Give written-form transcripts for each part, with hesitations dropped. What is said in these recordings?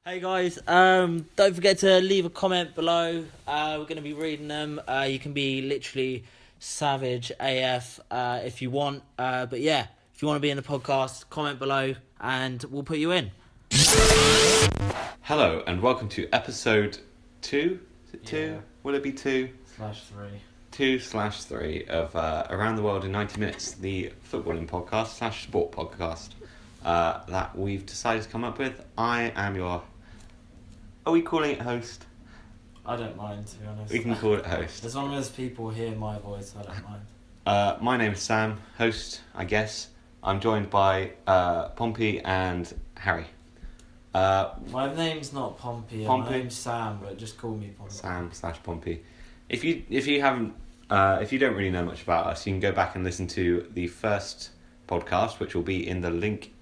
Hey guys, don't forget to leave a comment below. We're going to be reading them. You can be literally savage AF if you want. But yeah, if you want to be in the podcast, comment below and we'll put you in. Hello and welcome to episode 2. Is it 2? Yeah. Will it be 2? /3. 2/3 of Around the World in 90 Minutes, the footballing podcast / sport podcast that we've decided to come up with. I am your... Are we calling it host? I don't mind, to be honest. We can call it host. As long as people hear my voice, I don't mind. My name is Sam, host, I guess. I'm joined by Pompey and Harry. My name's not Pompey. Pompey? My name's Sam, but just call me Pompey. Sam/Pompey. If you haven't, if you don't really know much about us, you can go back and listen to the first podcast, which will be in the link.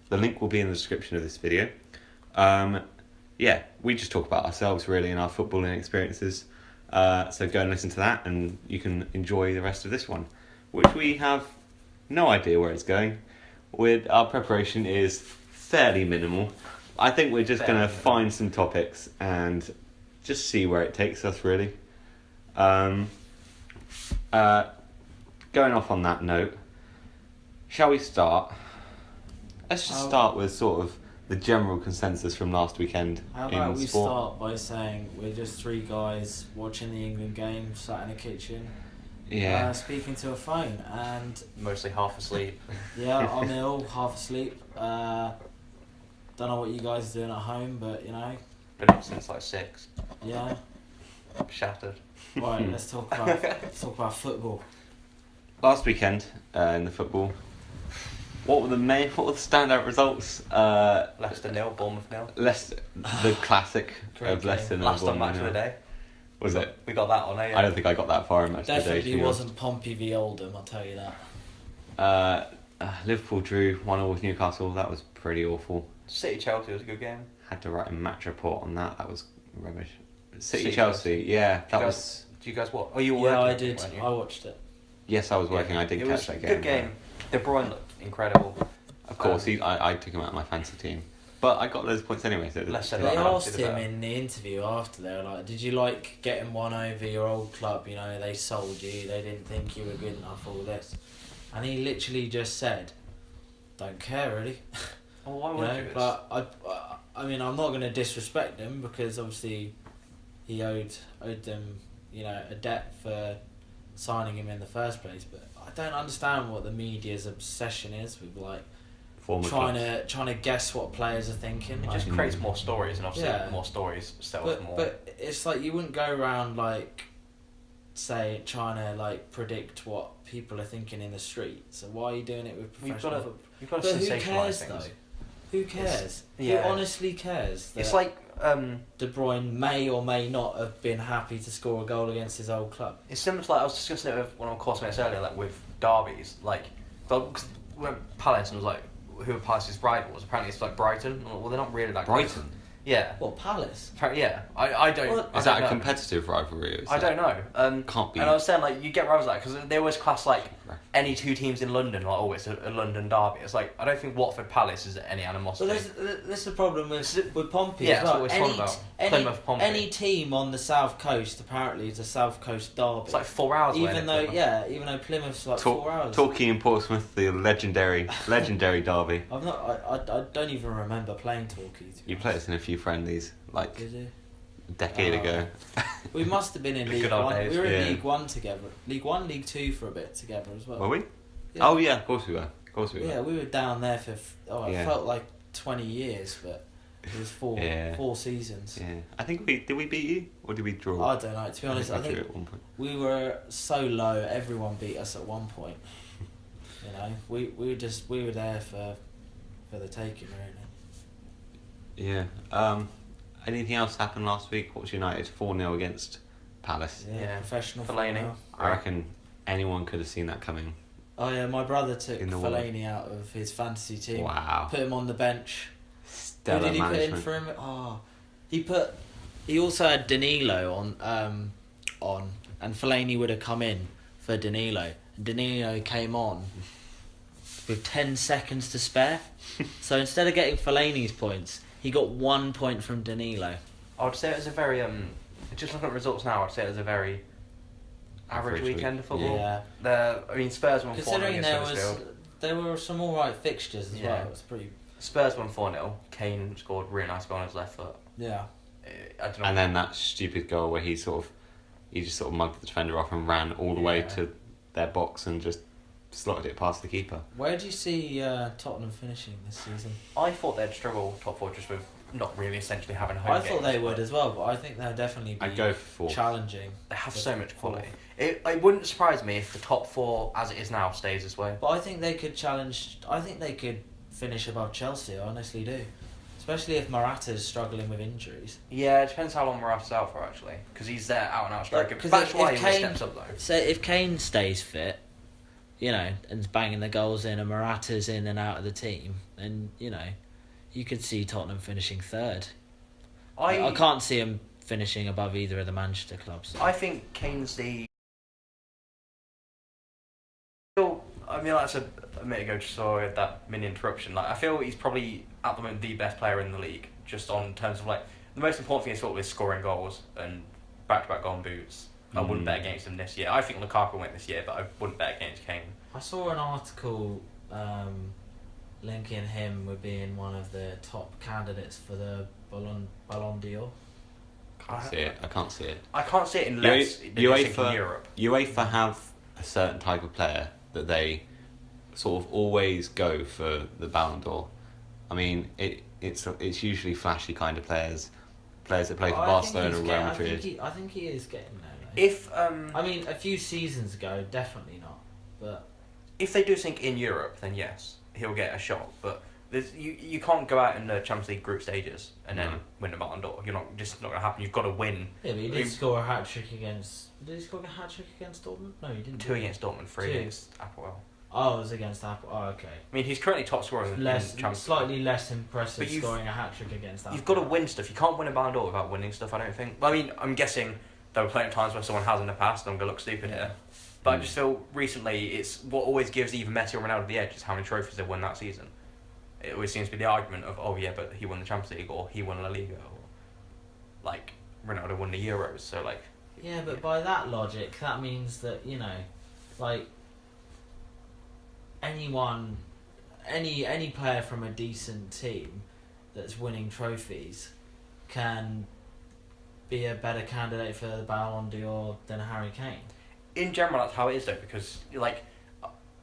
The link will be in the description of this video. Yeah, we just talk about ourselves really and our footballing experiences. So go and listen to that, and you can enjoy the rest of this one, which we have no idea where it's going. Our preparation is fairly minimal. I think we're just going to find some topics and just see where it takes us, really. Going off on that note, shall we start? Let's just start with sort of the general consensus from last weekend How in about we sport. start by saying we're just three guys watching the England game, sat in a kitchen, Yeah. speaking to a phone, and Mostly half asleep. yeah, I'm ill, half asleep. Don't know what you guys are doing at home, but you know, Been up since like 6. yeah. Shattered. Right, let's talk about football. Last weekend in the football, what were the standout results? Leicester 0, Bournemouth 0. The classic Great of Leicester. game. Last on match of the day. Was it? We got that on, eh? I don't think I got that far in match of the day. Definitely to be honest. wasn't Pompey v Oldham, I'll tell you that. Liverpool drew 1-1 with Newcastle. That was pretty awful. City Chelsea was a good game. Had to write a match report on that. That was rubbish. City City Chelsea. Yeah, that was. Do you guys watch? Oh, you were Yeah, working, I did. weren't you? I watched it. Yes, I was working. I did It catch was that a game. good game. De Bruyne looked incredible. Of course, I took him out of my fantasy team, but I got those points anyway. So Leicester They Yeah, asked obviously him the in the interview after, they were like, did you like getting one over your old club? You know, they sold you, they didn't think you were good enough, all this. And he literally just said, don't care really. Oh, why You would know, you? but I mean, I'm not going to disrespect him because obviously he owed them, you know, a debt for signing him in the first place. But I don't understand what the media's obsession is with like former trying clubs. to guess what players are thinking. It Like, just creates more stories, and obviously Yeah. more stories sells more. but it's like you wouldn't go around like trying to like predict what people are thinking in the street. So why are you doing it with We've professional gotta- football? You've got to But who sensationalise cares things. though? Who cares? yeah. Who honestly cares? It's that like De Bruyne may or may not have been happy to score a goal against his old club. it's similar to like I was discussing it with one of my classmates earlier, like with derbies, like because when Palace and was like who are Palace's rivals. Apparently it's like Brighton. Well, they're not really like Brighton. Yeah. What, Palace? Yeah. I don't. Well, I Is don't that a know. competitive rivalry? Or is I that- don't know. Can't be. And I was saying like you get rivals like because they always class like any two teams in London like oh it's a London derby. It's like I don't think Watford Palace is any So animosity. this is the problem with Pompey Yeah, as that's well. what we're talking about. Plymouth, Pompey. Any team on the south coast apparently is a south coast derby. It's like 4 hours away. even though Plymouth's like Talk- 4 hours. Torquay and Portsmouth, the legendary derby. I've not. I don't even remember playing Torquay. to be You played us in a few friendlies like honest. Did you? a decade Oh. ago. We must have been in The League good old One. days, We were in yeah. League One together. League One, League Two for a bit together as well. Were we? Yeah. Oh yeah, of course we were. Yeah, we were down there for. It Yeah. felt like 20 years, but it was Yeah. 4 seasons. Yeah, I think did we beat you or did we draw? I don't know. To be honest, I we drew think at one point. we were so low. Everyone beat us at one point. You know, we were there for the taking, really. Yeah. Anything else happened last week? What was United 4-0 against Palace? Yeah, Yeah. professional. Fellaini. football. I reckon anyone could have seen that coming. Oh yeah, my brother took In the world. Fellaini out of his fantasy team. Wow. Put him on the bench. Stellar Who did he management. put in for him? Oh, he also had Danilo on, and Fellaini would have come in for Danilo. Danilo came on with 10 seconds to spare, so instead of getting Fellaini's points, He got 1 point from Danilo. I would say it was a very just looking at results now. I'd say it was a very average Average weekend of football. Yeah. I mean, Spurs won 4-0 Considering against Huddersfield. there were some alright fixtures as Yeah. well. It was pretty. Spurs won 4-0. Kane scored really nice goal on his left foot. Yeah. I don't know. And then that stupid goal where he just sort of mugged the defender off and ran all the way Yeah. to their box and just slotted it past the keeper. Where do you see Tottenham finishing this season? I thought they'd struggle top four just with not really essentially having home I games. thought they would as well, but I think they'll definitely be I'd go for 4th. challenging. They have for so much quality. fourth. It wouldn't surprise me if the top four, as it is now, stays this way. But I think they could challenge. I think they could finish above Chelsea. I honestly do, especially if Morata's struggling with injuries. Yeah, it depends how long Morata's out for, actually. Because he's there out and out striker. Because That's if why he Kane- steps up, though. So if Kane stays fit, and banging the goals in, and Morata's in and out of the team, then you could see Tottenham finishing third. I can't see him finishing above either of the Manchester clubs. I think Kane's the. I mean, that's a minute ago, just saw that mini interruption. Like, I feel he's probably at the moment the best player in the league, just on terms of like the most important thing is sort of is scoring goals and back-to-back golden boots. I wouldn't bet against him this year. I think Lukaku went this year, but I wouldn't bet against Kane. I saw an article linking him with being one of the top candidates for the Ballon d'Or. I can't see it. I can't see it unless they do think in Europe. UEFA have a certain type of player that they sort of always go for the Ballon d'Or. I mean, it's usually flashy kind of players that play for Barcelona or Real Madrid. I think he is getting there. Though. If I mean, a few seasons ago, definitely not. But if they do think in Europe, then yes, he'll get a shot. But you can't go out in the Champions League group stages and then win the Ballon d'Or. You're not going to happen. You've got to win. Yeah, but he did score a hat trick against. Did he score a hat trick against Dortmund? No, he didn't. 2 against Dortmund, 3 against Applewell. Oh, it was against Apple. Oh, okay. I mean, he's currently top scorer in Champions League. Slightly less impressive But scoring a hat trick against Apple. You've got to win stuff. You can't win a Ballon d'Or without winning stuff, I don't think. Well, I mean, I'm guessing there were plenty of times where someone has in the past, and I'm going to look stupid here. But I just feel recently, it's what always gives either Messi or Ronaldo the edge is how many trophies they've won that season. It always seems to be the argument of, oh yeah, but he won the Champions League, or he won La Liga, or like Ronaldo won the Euros, so like... Yeah, but by that logic, that means that, like, any player from a decent team that's winning trophies can be a better candidate for the Ballon d'Or than Harry Kane. In general, that's how it is, though, because, like,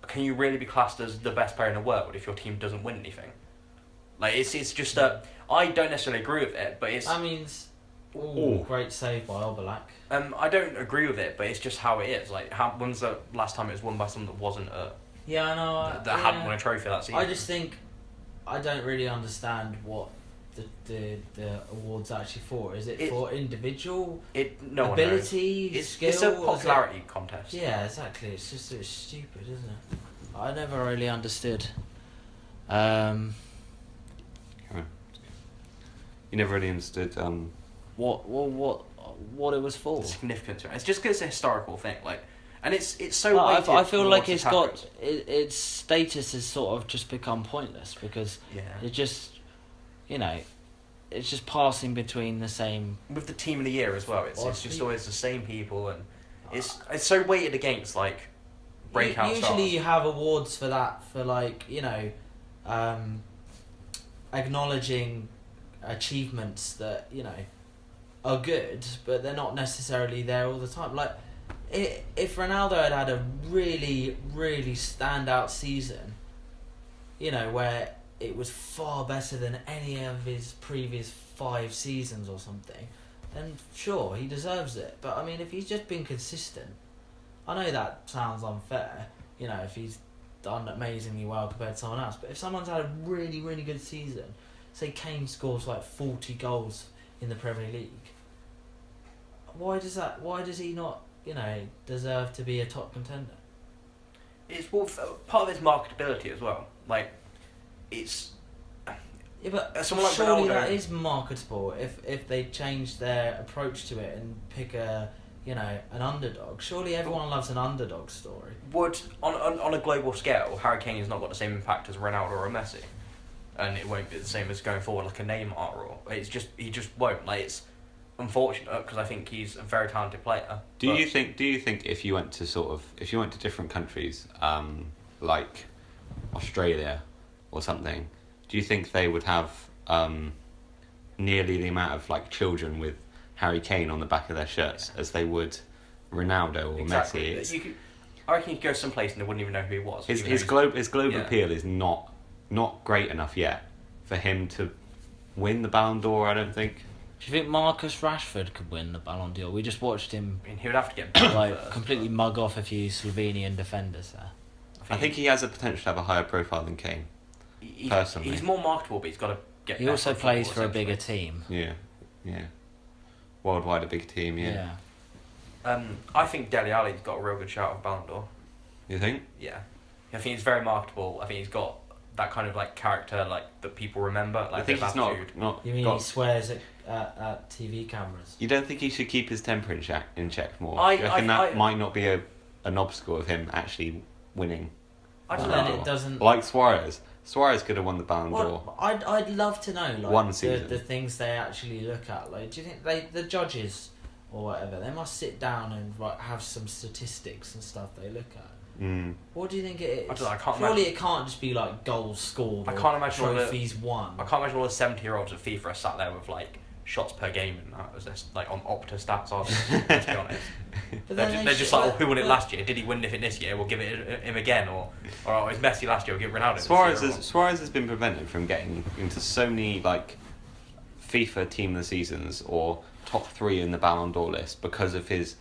can you really be classed as the best player in the world if your team doesn't win anything? Like, it's just that... I don't necessarily agree with it, but it's... That means... great save by Oblak. I don't agree with it, but it's just how it is. Like, when's the last time it was won by someone that wasn't Yeah, I know. that hadn't won a trophy that season? I just think I don't really understand what the awards actually for. Is it for individual ability, skill? It's a popularity contest. Yeah, exactly. It's just it's stupid, isn't it? I never really understood. You never really understood what it was for. The significance. It's just because it's a historical thing, like, and it's so. I feel like it's got its status has sort of just become pointless because it just, it's just passing between the same. With the team of the year as well, it's just always the same people, and it's so weighted against like breakout stars. Usually you have awards for that, for like acknowledging achievements that are good, but they're not necessarily there all the time. Like, if Ronaldo had a really, really standout season, where it was far better than any of his previous 5 seasons or something, then sure, he deserves it. But I mean, if he's just been consistent, I know that sounds unfair, if he's done amazingly well compared to someone else, but if someone's had a really, really good season, say Kane scores like 40 goals in the Premier League, why does he not, deserve to be a top contender? It's part of its marketability as well. Like, it's... Yeah, but someone like surely Ronaldo, that is marketable if they change their approach to it and pick an underdog. Surely everyone loves an underdog story. Would, on a global scale, Harry Kane has not got the same impact as Ronaldo or Messi. and it won't be the same as going forward like a Neymar or he just won't. Like it's unfortunate because I think he's a very talented player. Do you think if you went to different countries, like Australia or something, do you think they would have nearly the amount of like children with Harry Kane on the back of their shirts as they would Ronaldo or Exactly. Messi? I reckon you could go someplace and they wouldn't even know who he was. His global appeal is not great enough yet for him to win the Ballon d'Or, I don't think. Do you think Marcus Rashford could win the Ballon d'Or? We just watched him I mean, he would have to get better like first. completely mug off a few Slovenian defenders there. I think he has a potential to have a higher profile than Kane. Personally. He's more marketable, but he's got to get He better also at plays football, for a bigger essentially. team. Yeah. Worldwide a big team, yeah. I think Dele Alli's got a real good shout of Ballon d'Or. You think? Yeah. I think he's very marketable. I think he's got that kind of like character like that people remember. Like I think a bit he's of not attitude. You mean got... he swears at TV cameras? You don't think he should keep his temper in check more? I- Do you reckon I- that might not be an obstacle of him actually winning? I don't But then know. it doesn't. Like Suarez. Suarez could have won the Ballon d'Or. Well, I'd love to know like One season. the things they actually look at. Like, do you think the judges or whatever, they must sit down and like, have some statistics and stuff they look at? What do you think it is? I don't know, I can't Surely imagine- it can't just be like goals scored. I or can't imagine all the- trophies won. I can't imagine all the 70-year-olds at FIFA are sat there with like shots per game and that as this like on Opta stats are. Let's be honest. But They're, then just, they they're just should- like, oh, who won it but- last year? Did he win it this year? We'll give it him again, or is Messi last year? We'll give Ronaldo. Suarez has been prevented from getting into so many like FIFA team of the seasons or top 3 in the Ballon d'Or list because of his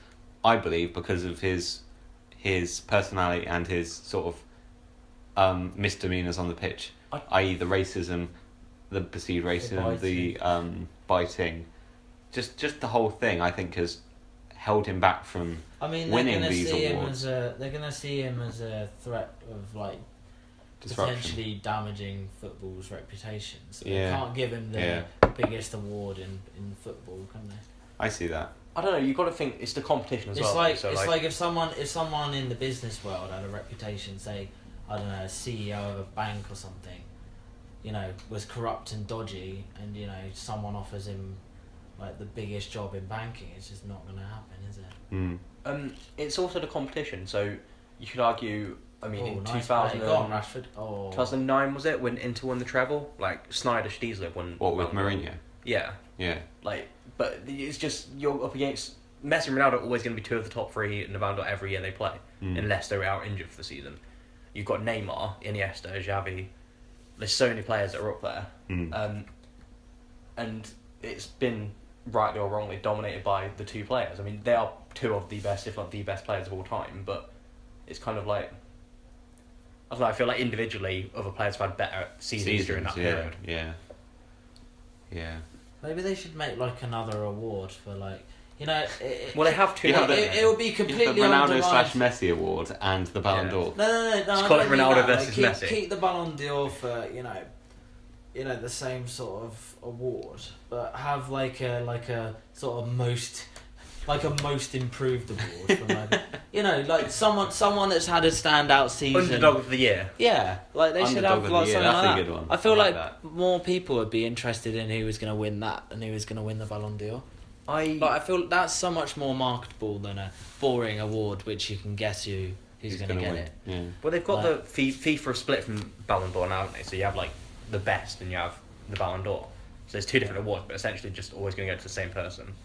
personality and his sort of misdemeanors on the pitch, i.e. the racism, the perceived racism, the biting, just the whole thing. I think has held him back from winning these awards. They're gonna see him as a threat of like Disruption. potentially damaging football's reputation. So Yeah. they can't give him the Yeah. biggest award in football, can they? I see that. I don't know. You've got to think it's the competition as It's well. like so it's like if someone in the business world had a reputation, say I don't know, a CEO of a bank or something, you know, was corrupt and dodgy, and you know someone offers him like the biggest job in banking, it's just not going to happen, is it? It's also the competition. So you could argue. I mean, in nice 2000, play. Go on, Rashford. 2009 was it when Inter won the treble? Like Snyder should easily have won. What with Mourinho? Yeah. Yeah. Like, but it's just you're up against Messi and Ronaldo are always going to be 2 of the top 3 in the Ballon d'Or every year they play, unless they're out injured for the season. You've got Neymar, Iniesta, Xavi. There's so many players that are up there, and it's been rightly or wrongly dominated by the 2 players. I mean, they are 2 of the best, if not the best players of all time. But it's kind of like I don't know. I feel like individually, other players have had better seasons during that period. Yeah. Maybe they should make like another award for like, you know. Well, they have 2. You now, have don't the- they? It would be The completely Ronaldo undermined. / Messi award and the Ballon Yeah. d'Or. No. Just I call it don't mean Ronaldo that. versus Like, Messi. keep the Ballon d'Or for you know the same sort of award, but have like a sort of most improved award for like you know like someone that's had a standout season. Underdog of the year. Yeah, like they should Underdog have of like the year, something that's like a that. good one. I feel I like like more people would be interested in who was going to win that and who was going to win the Ballon d'Or. I Like I feel that's so much more marketable than a boring award which you can guess who's going to gonna get win? it. Yeah. Well, they've got Like- the FIFA split from Ballon d'Or now, haven't they? So you have like the best and you have the Ballon d'Or. So there's 2 different awards, but essentially just always going to go to the same person.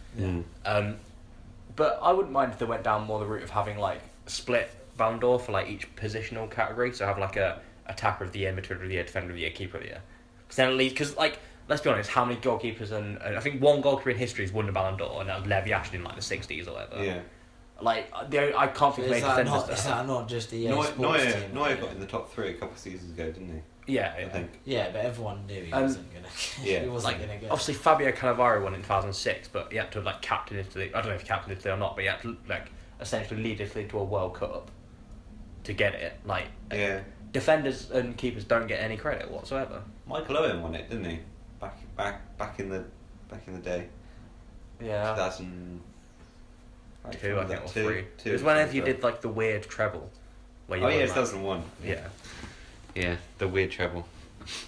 But I wouldn't mind if they went down more the route of having like split Ballon d'Or for like each positional category. So have like a attacker of the year, midfielder of the year, defender of the year, keeper of the year. Because then at least, because like let's be honest, how many goalkeepers and I think one goalkeeper in history has won the Ballon d'Or, and that was Lev Yashin in like the 60s or whatever. Yeah. Like I can't think of Is many that, defenders. not, is that not just the EA Neuer Sports team? got in the top 3 a couple of seasons ago, didn't he? Yeah, I think. Yeah, but everyone knew he wasn't gonna. Yeah. he wasn't Like, gonna get. obviously Fabio Cannavaro won in 2006, but he had to like captain Italy. I don't know if he captained Italy or not, but he had to like essentially lead Italy to a World Cup to get it. Like Yeah. defenders and keepers don't get any credit whatsoever. Michael Owen won it, didn't he? Back in the day. Yeah, 2000. 2 I think or 3. Two, It was whenever you something did like the weird treble. Where you Oh won yeah, that. 2001. Yeah. Yeah, the weird treble.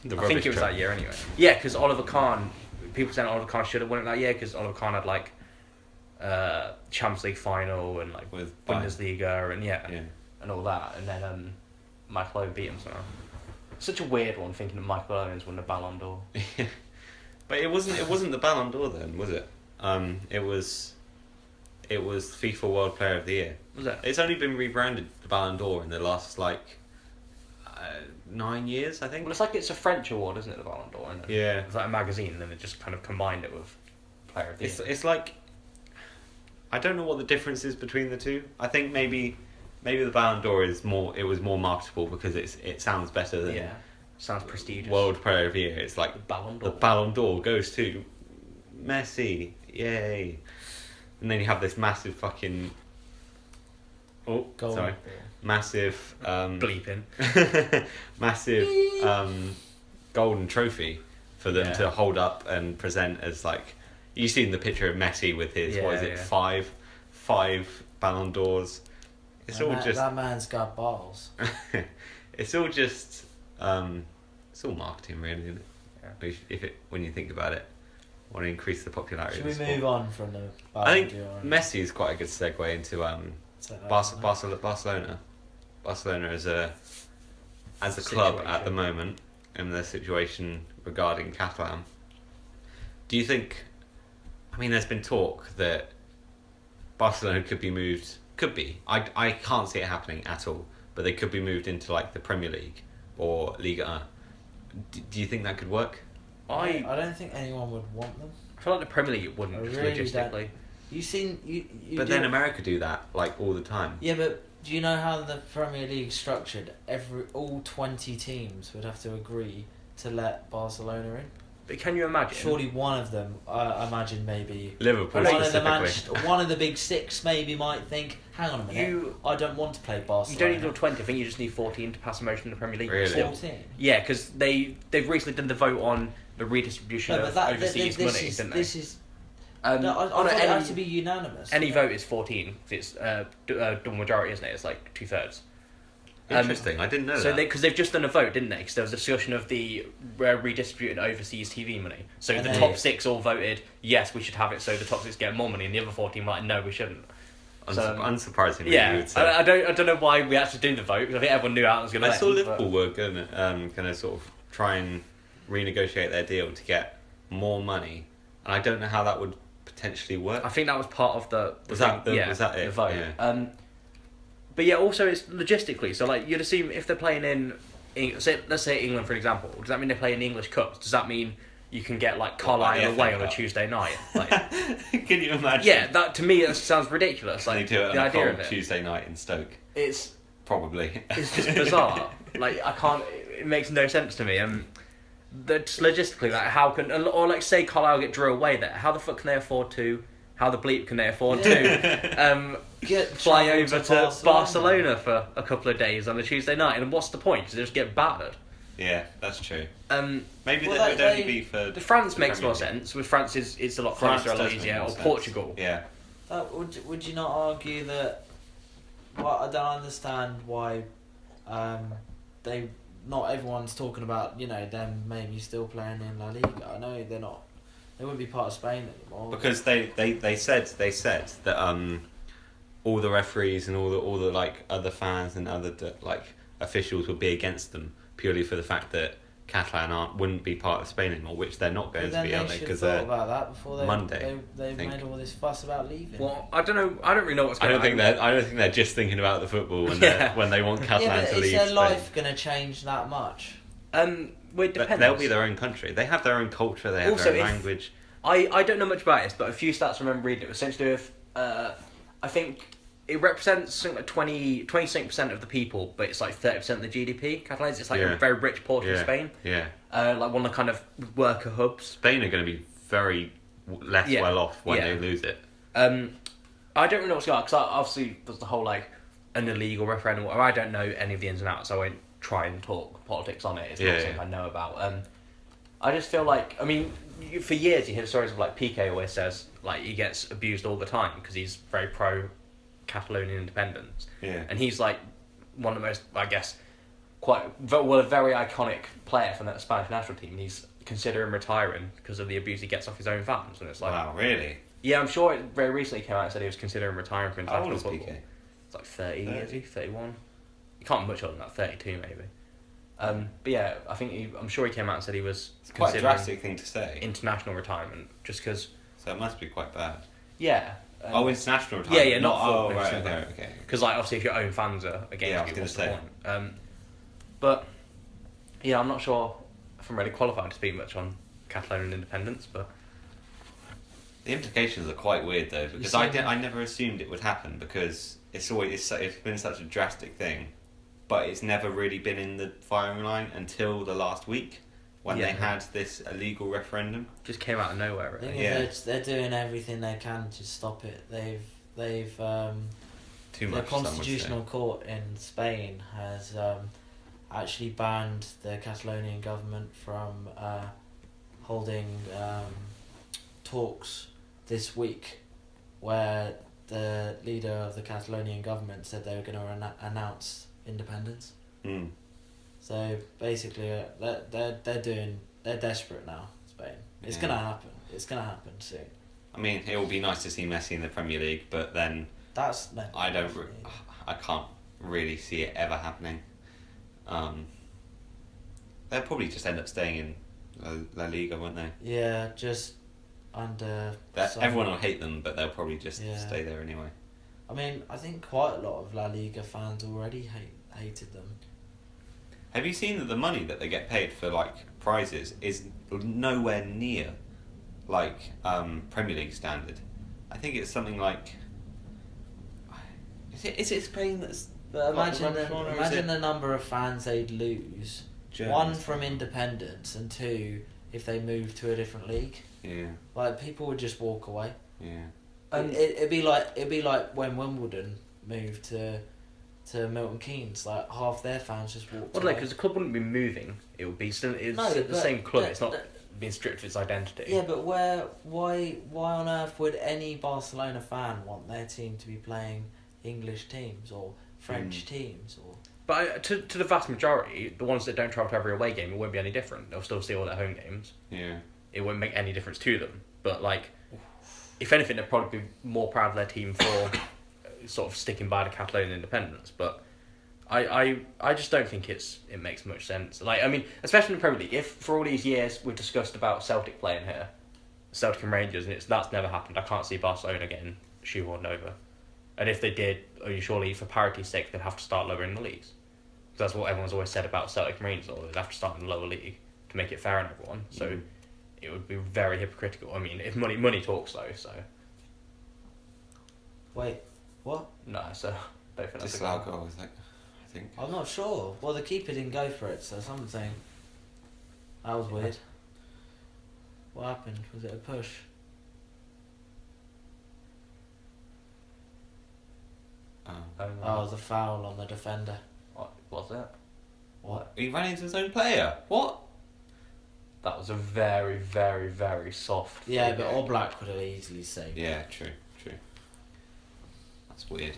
The I think it was rubbish that year anyway. Yeah, because Oliver Kahn, people saying Oliver Kahn should have won it that year because Oliver Kahn had like Champions League final and like With Bayern. Bundesliga and Yeah. and all that, and then Michael Owen beat him somehow. Such a weird one, thinking that Michael Owen's won the Ballon d'Or. But it wasn't the Ballon d'Or then, was it? It was FIFA World Player of the Year. Was it? It's only been rebranded the Ballon d'Or in the last 9 years, I think. Well, it's like it's a French award, isn't it? The Ballon d'Or. And Yeah. It's like a magazine, and then they just kind of combined it with Player of the Year. It's like, I don't know what the difference is between the two. I think maybe the Ballon d'Or is more. It was more marketable because it sounds better than Sounds prestigious. World Player of the Year. It's like The Ballon the d'Or. Ballon d'Or goes to Messi, yay! And then you have this massive fucking. Oh, Goal. sorry. Massive. Bleeping. Massive golden trophy for them Yeah. to hold up and present as like. You've seen the picture of Messi with his what is it, Yeah. five Ballon d'Ors. It's all just. That man's got balls. It's all just. It's all marketing, really, isn't it? Yeah. When you think about it, want to increase the popularity. Should of the we move sport. on from the I Ballon think d'Or? Messi is quite a good segue into Barcelona. Barcelona as a club at the Situation. moment in their situation regarding Catalan. Do you think? I mean, there's been talk that Barcelona could be moved. Could be. I can't see it happening at all. But they could be moved into like the Premier League or Liga 1. Do you think that could work? I don't think anyone would want them. I feel like the Premier League wouldn't, I just really logistically. You seen you But do- then America do that like all the time. Yeah, but do you know how the Premier League structured? All 20 teams would have to agree to let Barcelona in. But can you imagine? Surely one of them, I imagine maybe Liverpool one of specifically. one of the big six maybe might think, hang on a minute, You- I don't want to play Barcelona. You don't need to do 20. I think you just need 14 to pass a motion in the Premier League. Really? Still. 14. Yeah, because they've recently done the vote on the redistribution No, of but overseas this money, is, didn't they? this is Um, no, I on thought it any, had to be unanimous. any vote is 14. It's double majority, isn't it? It's like 2/3. Interesting. I didn't know So that. because they've just done a vote, didn't they? Because there was a discussion of the redistributing overseas TV money. So And the they- top 6 all voted yes, we should have it. So the top 6 get more money, and the other 14 were like, no, we shouldn't. So, Unsurprisingly, you yeah, would say. I don't know why we actually do the vote. Because I think everyone knew how it was going to. I saw Liverpool were gonna sort of try and renegotiate their deal to get more money, and I don't know how that would potentially work. I think that was part of the Was thing, that the- was that it? the vote. Yeah. But yeah, also it's logistically. So like you'd assume if they're playing in, let's say England for example, does that mean they're playing English Cups? Does that mean you can get like Carlisle the away FA on a Cup? Tuesday night? Like, Can you imagine? yeah, that to me that sounds ridiculous. They Like do it the on a idea cold of it, Tuesday night in Stoke. it's Probably. just bizarre. Like I can't. It makes no sense to me. That's logistically like how can or like say Carlisle get drew away there? How the fuck can they afford to? How the bleep can they afford to fly over to Barcelona for a couple of days on a Tuesday night? And what's the point? Because they just get battered. Yeah, that's true. Maybe Well, that would they- only be for The France the makes Premier more League. sense. With France, it's a lot France closer, a lot does make easier. more Or sense. Portugal. Yeah. Would you not argue that? Well, I don't understand why they not everyone's talking about them maybe still playing in La Liga. I know they're not. They wouldn't be part of Spain anymore. Because they said that all the referees and all the like other fans and other like officials would be against them purely for the fact that Catalan wouldn't be part of Spain anymore, which they're not going But then to be, are they they? should Because have thought about that before they Monday, they I think. made all this fuss about leaving. Well, I don't know. I don't really know what's I going don't on. think they're just thinking about the football when Yeah. when they want Catalan yeah, but to is leave their Spain. life going to change that much? Well, it But depends. they'll be their own country. They have their own culture. They have Also, their own if- language. I don't know much about this, but a few stats I remember reading. It was essentially with, I think it represents something like 26% of the people, but it's like 30% of the GDP. Catalans, it's like Yeah. a very rich portion Yeah. of Spain. Yeah. Like one of the kind of worker hubs. Spain are going to be very less Yeah. well off when Yeah. they lose it. I don't really know what's going on, because obviously there's the whole like an illegal referendum. I don't know any of the ins and outs, so I won't try and talk politics on it. It's not Yeah, something yeah. I know about. I just feel like, I mean, for years you hear stories of like Piqué always says like he gets abused all the time because he's very pro Catalonian independence, Yeah. and he's like one of the most, I guess, a very iconic player from the Spanish national team. He's considering retiring because of the abuse he gets off his own fans, and it's like, wow, really? yeah, I'm sure it very recently came out and said he was considering retiring from How old international is football. PK? It's like 30 years, 31. You can't be much older than that, 32 maybe. But yeah, I'm sure he came out and said he was It's quite a considering drastic thing to say. international retirement, just because. So it must be quite bad. Yeah. International retirement? Yeah, not Oh, football, right, international. okay. Because like obviously if your own fans are against Yeah, I was you, gonna what's the say. point? But yeah, I'm not sure if I'm really qualified to speak much on Catalonian independence, but The implications are quite weird though, because I never assumed it would happen because it's been such a drastic thing, but it's never really been in the firing line until the last week when they had this illegal referendum. just came out of nowhere. I Really. think they're doing everything they can to stop it. They've Too the much. some would say. Constitutional Court in Spain has actually banned the Catalonian government from holding talks this week, where the leader of the Catalonian government said they were going to announce independence. Mm. So basically, they're desperate now. Spain. It's Yeah. gonna happen. It's gonna happen soon. I mean, it will be nice to see Messi in the Premier League, but then That's no. I can't really see it ever happening. They'll probably just end up staying in La Liga, won't they? Yeah, just under. Everyone will hate them, but they'll probably just Yeah. stay there anyway. I mean, I think quite a lot of La Liga fans already hated them. Have you seen that the money that they get paid for like prizes is nowhere near like Premier League standard? I think it's something like. Is it Spain that's? But imagine got the rubbish one, or is imagine it the number of fans they'd lose. Germans? One from independence, and two if they moved to a different league. Yeah, Like people would just walk away. yeah. It'd be like when Wimbledon moved to Milton Keynes. Like half their fans just walked Well, away. because the club wouldn't be moving; it would be still No, the but same club. that- It's not that- being stripped of its identity. Yeah, but why on earth would any Barcelona fan want their team to be playing English teams or French teams or? But to the vast majority, the ones that don't travel to every away game, it won't be any different. They'll still see all their home games. Yeah. It won't make any difference to them. But like, if anything, they'd probably be more proud of their team for sort of sticking by the Catalonian independence. But I just don't think it makes much sense. Like, I mean, especially in the Premier League, if for all these years we've discussed about Celtic playing here, Celtic and Rangers, and that's never happened. I can't see Barcelona getting shoehorned over. And if they did, surely for parity's sake, they'd have to start lowering the leagues. Because that's what everyone's always said about Celtic and Rangers, or they'd have to start in the lower league to make it fair on everyone. So it would be very hypocritical. I mean, if money talks though, so Wait, what? no, so I don't think that's a Disallow goal. goal, I think. I'm not sure. Well, the keeper didn't go for it, so something. That was weird. What happened? Was it a push? Oh, it was a foul on the defender. What was it? What? He ran into his own player. What? That was a very, very, very soft. Yeah, free but kick. Oblak could have easily saved. Yeah, true. That's weird.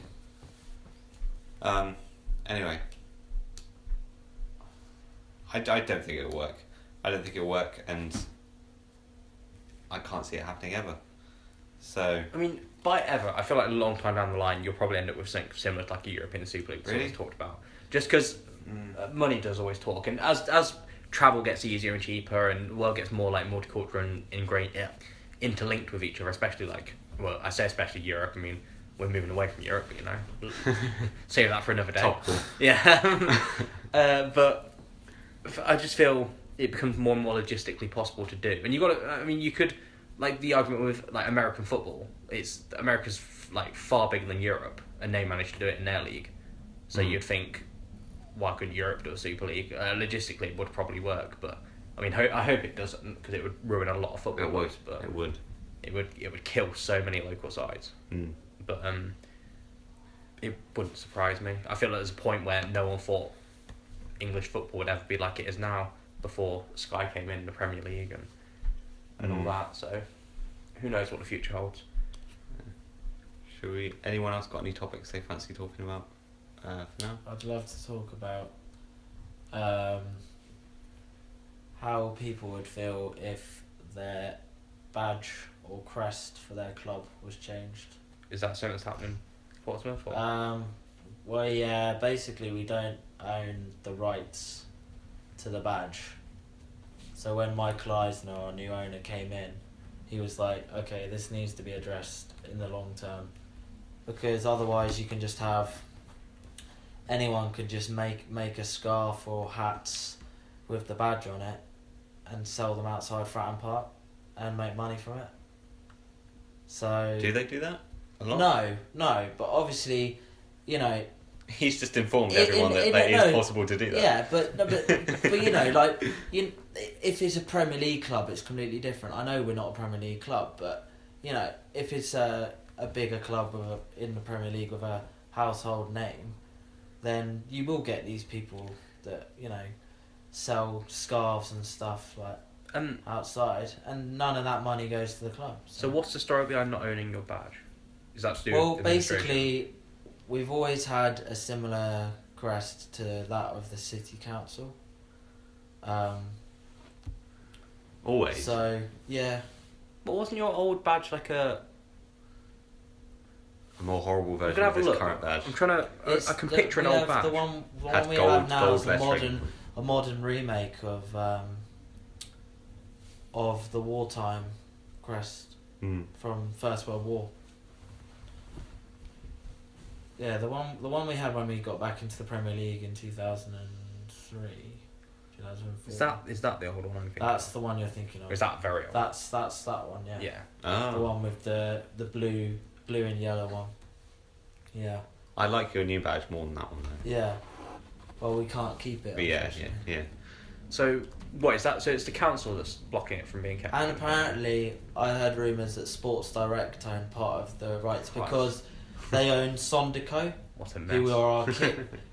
Anyway. I don't think it'll work. I don't think it'll work, and I can't see it happening ever. So, I mean, by ever, I feel like a long time down the line, you'll probably end up with something similar to like a European Super League. Really? Really? Talked about. Just because money does always talk, and as travel gets easier and cheaper, and the world gets more like multicultural and interlinked with each other, especially like, well, I say especially Europe. I mean, we're moving away from Europe, you know. Save that for another day. Topical. Yeah. But I just feel it becomes more and more logistically possible to do, and you got to. I mean, you could. Like the argument with like American football, America's like far bigger than Europe, and they managed to do it in their league. So you'd think, why couldn't Europe do a Super League? Logistically, it would probably work, but I mean, I hope it doesn't, because it would ruin a lot of football. it would. leagues, but It would. it would kill so many local sides. But it wouldn't surprise me. I feel like there's a point where no one thought English football would ever be like it is now, before Sky came in, the Premier League and all that. So who knows what the future holds. Should we? Anyone else got any topics they fancy talking about for now? I'd love to talk about how people would feel if their badge or crest for their club was changed. Is that something that's happening in Portsmouth? Or? Well, yeah, basically we don't own the rights to the badge. So when Michael Eisner, our new owner, came in, he was like, okay, this needs to be addressed in the long term. Because otherwise you can just have, anyone could just make a scarf or hats with the badge on it and sell them outside Fratton Park and make money from it. So... Do they do that a lot? No, but obviously, you know... He's just informed everyone that it is possible to do that. Yeah, but you know, like, if it's a Premier League club, it's completely different. I know we're not a Premier League club, but, you know, if it's a bigger club in the Premier League with a household name, then you will get these people that, you know, sell scarves and stuff like outside, and none of that money goes to the club. So what's the story behind not owning your badge? Is that to do well, with basically, we've always had a similar crest to that of the city council. Always. So yeah. But wasn't your old badge like a more horrible version have of a this look. current badge? I'm trying to. I can picture an old badge. The one Had we gold- have now gold is lettering. a modern remake of the wartime crest from First World War. Yeah, the one we had when we got back into the Premier League in 2003, 2004. Is that the old one I'm thinking? That's the one you're thinking of. Or is that very old? That's that one, yeah. Yeah. Oh. The one with the blue and yellow one. Yeah. I like your new badge more than that one though. Yeah. Well, we can't keep it. But yeah. unfortunately. So what is that? So it's the council that's blocking it from being kept. And apparently, I heard rumours that Sports Direct own part of the rights because they own Sondico, What a mess. who are our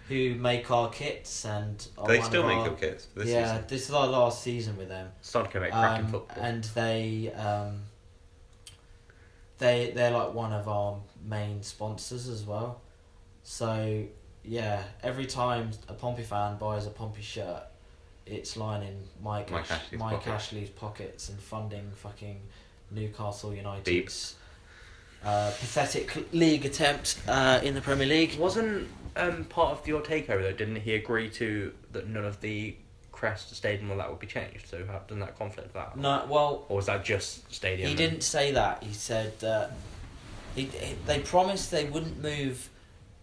who make our kits and. Are They one still of make our, your kits for this yeah, season. this is our last season with them. Sondico make cracking football. And they're like one of our main sponsors as well. So yeah, every time a Pompey fan buys a Pompey shirt, it's lining Mike Ashley's pockets and funding fucking Newcastle United's pathetic league attempt in the Premier League. Wasn't part of your takeover though? Didn't he agree to that none of the crest stadium or that would be changed? So doesn't that conflict with that? No, well, or was that just stadium? he didn't say that. He said that they promised they wouldn't move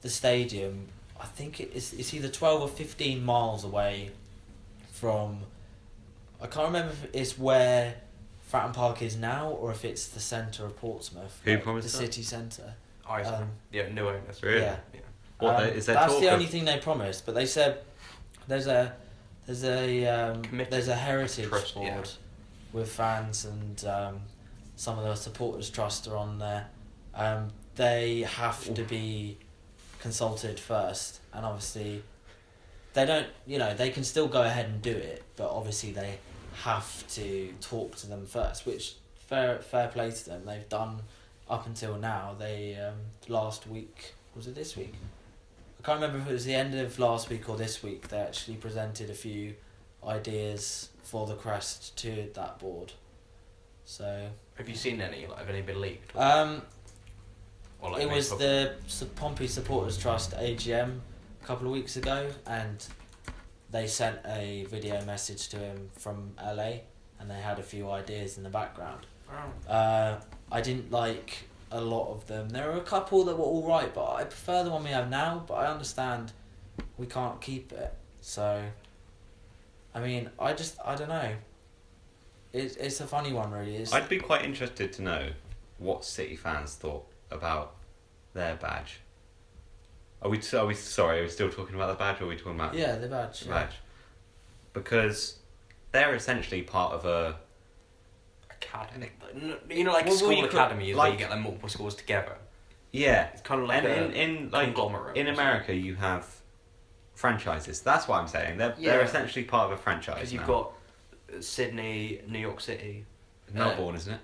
the stadium. I think it's either 12 or 15 miles away from. I can't remember if it's where Fratton Park is now or if it's the centre of Portsmouth. Who like promised the that? city centre. Yeah, new owners. Really? Yeah. What is there that's talk the of- only thing they promised, but they said there's a heritage Trust, board yeah. with fans and some of the supporters trust are on there. They have to be consulted first, and obviously they don't. You know, they can still go ahead and do it, but obviously they have to talk to them first. Which fair play to them. They've done up until now. They last week, was it this week? I can't remember if it was the end of last week or this week. They actually presented a few ideas for the crest to that board. So Have you seen any? Like, have any been leaked? Or, like, it made was public? the Pompey Supporters Trust AGM a couple of weeks ago, and they sent a video message to him from LA, and they had a few ideas in the background. Oh. I didn't like a lot of them. There were a couple that were all right, but I prefer the one we have now. But I understand we can't keep it, so I mean, I don't know. It's a funny one, really. I'd be quite interested to know what City fans thought about their badge. Are we sorry? Are we still talking about the badge, or are we talking about the badge. the badge? Because they're essentially part of a Academy. You know, like Well, school you could- academies like- where you get like multiple schools together. yeah. It's kind of like And in like conglomerate. in America, you have franchises. That's what I'm saying. They're essentially part of a franchise. because you've now. got Sydney, New York City, Melbourne, isn't it?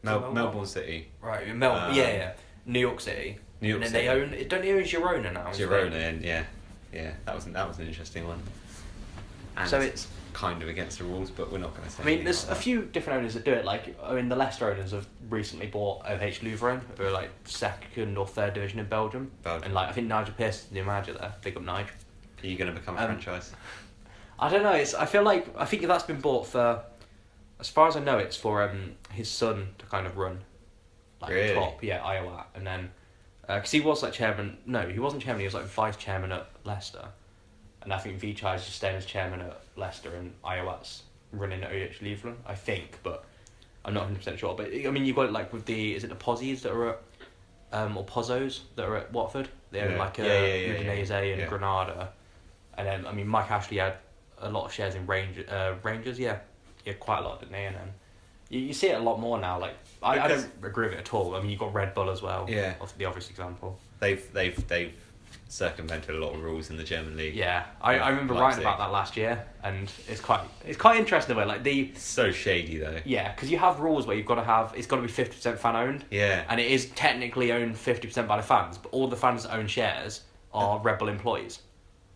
Melbourne? Melbourne City. right? Melbourne, yeah. New York City. New York and then City. they own. Don't they own Girona now? Girona, and yeah, that was an interesting one. and So it's. kind of against the rules, but we're not going to say. I mean, anything there's about a that. few different owners that do it. Like, I mean, the Leicester owners have recently bought OH Leuven, who are like second or third division in Belgium. And like, I think Nigel Pearce is the new manager there. Big up Nigel. Are you going to become a franchise? I don't know. I think that's been bought for, as far as I know, it's for his son to kind of run, like Really? top, Iowa, and then because he was like chairman. No, he wasn't chairman. He was like vice chairman at Leicester, and I think Vichai is just staying as chairman at Leicester, and Iowa's running at OH Leuven, I think, but I'm not 100% sure. But I mean, you've got it like with is it the Pozzies that are at, or Pozzos that are at Watford? They own like Udinese and Granada, and then I mean Mike Ashley had a lot of shares in Rangers, quite a lot, didn't they? And you see it a lot more now. Like I don't agree with it at all. I mean, you've got Red Bull as well. Yeah, the obvious example. They've circumvented a lot of rules in the German league. Yeah, I remember writing about that last year, and it's quite interesting the way like It's so shady though. Yeah, because you have rules where it's got to be 50% fan owned. Yeah, and it is technically owned 50% by the fans, but all the fans that own shares are Red Bull employees.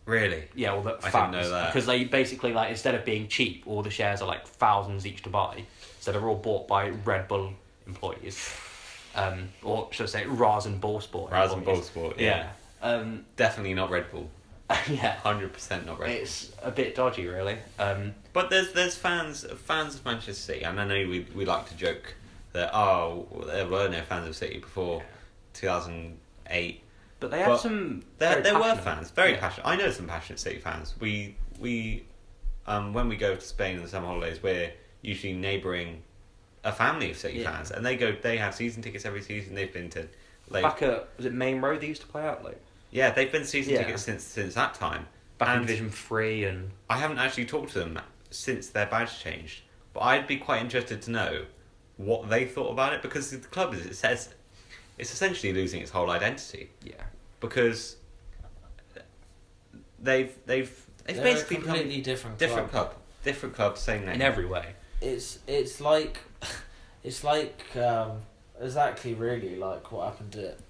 Really? Yeah, all the I fans. didn't know that. Because they basically, like, instead of being cheap, all the shares are like thousands each to buy. So they're all bought by Red Bull employees. Or should I say Rasen Ballsport. Rasen Ballsport, yeah. Definitely not Red Bull. Yeah. 100% not Red Bull. It's a bit dodgy, really. But there's fans of Manchester City, and I know we like to joke that there were no fans of City before 2008. But they had some. There were fans, very passionate. I know some passionate City fans. We when we go to Spain in the summer holidays, we're usually neighbouring a family of City fans, and they have season tickets every season. They've been to back at was it Main Road they used to play out like. Yeah, they've been season tickets since that time. Back in Division 3 and. I haven't actually talked to them since their badge changed, but I'd be quite interested to know what they thought about it, because the club it's essentially losing its whole identity. Yeah. Because they've basically a completely different club, same name in every way. It's like exactly really like what happened at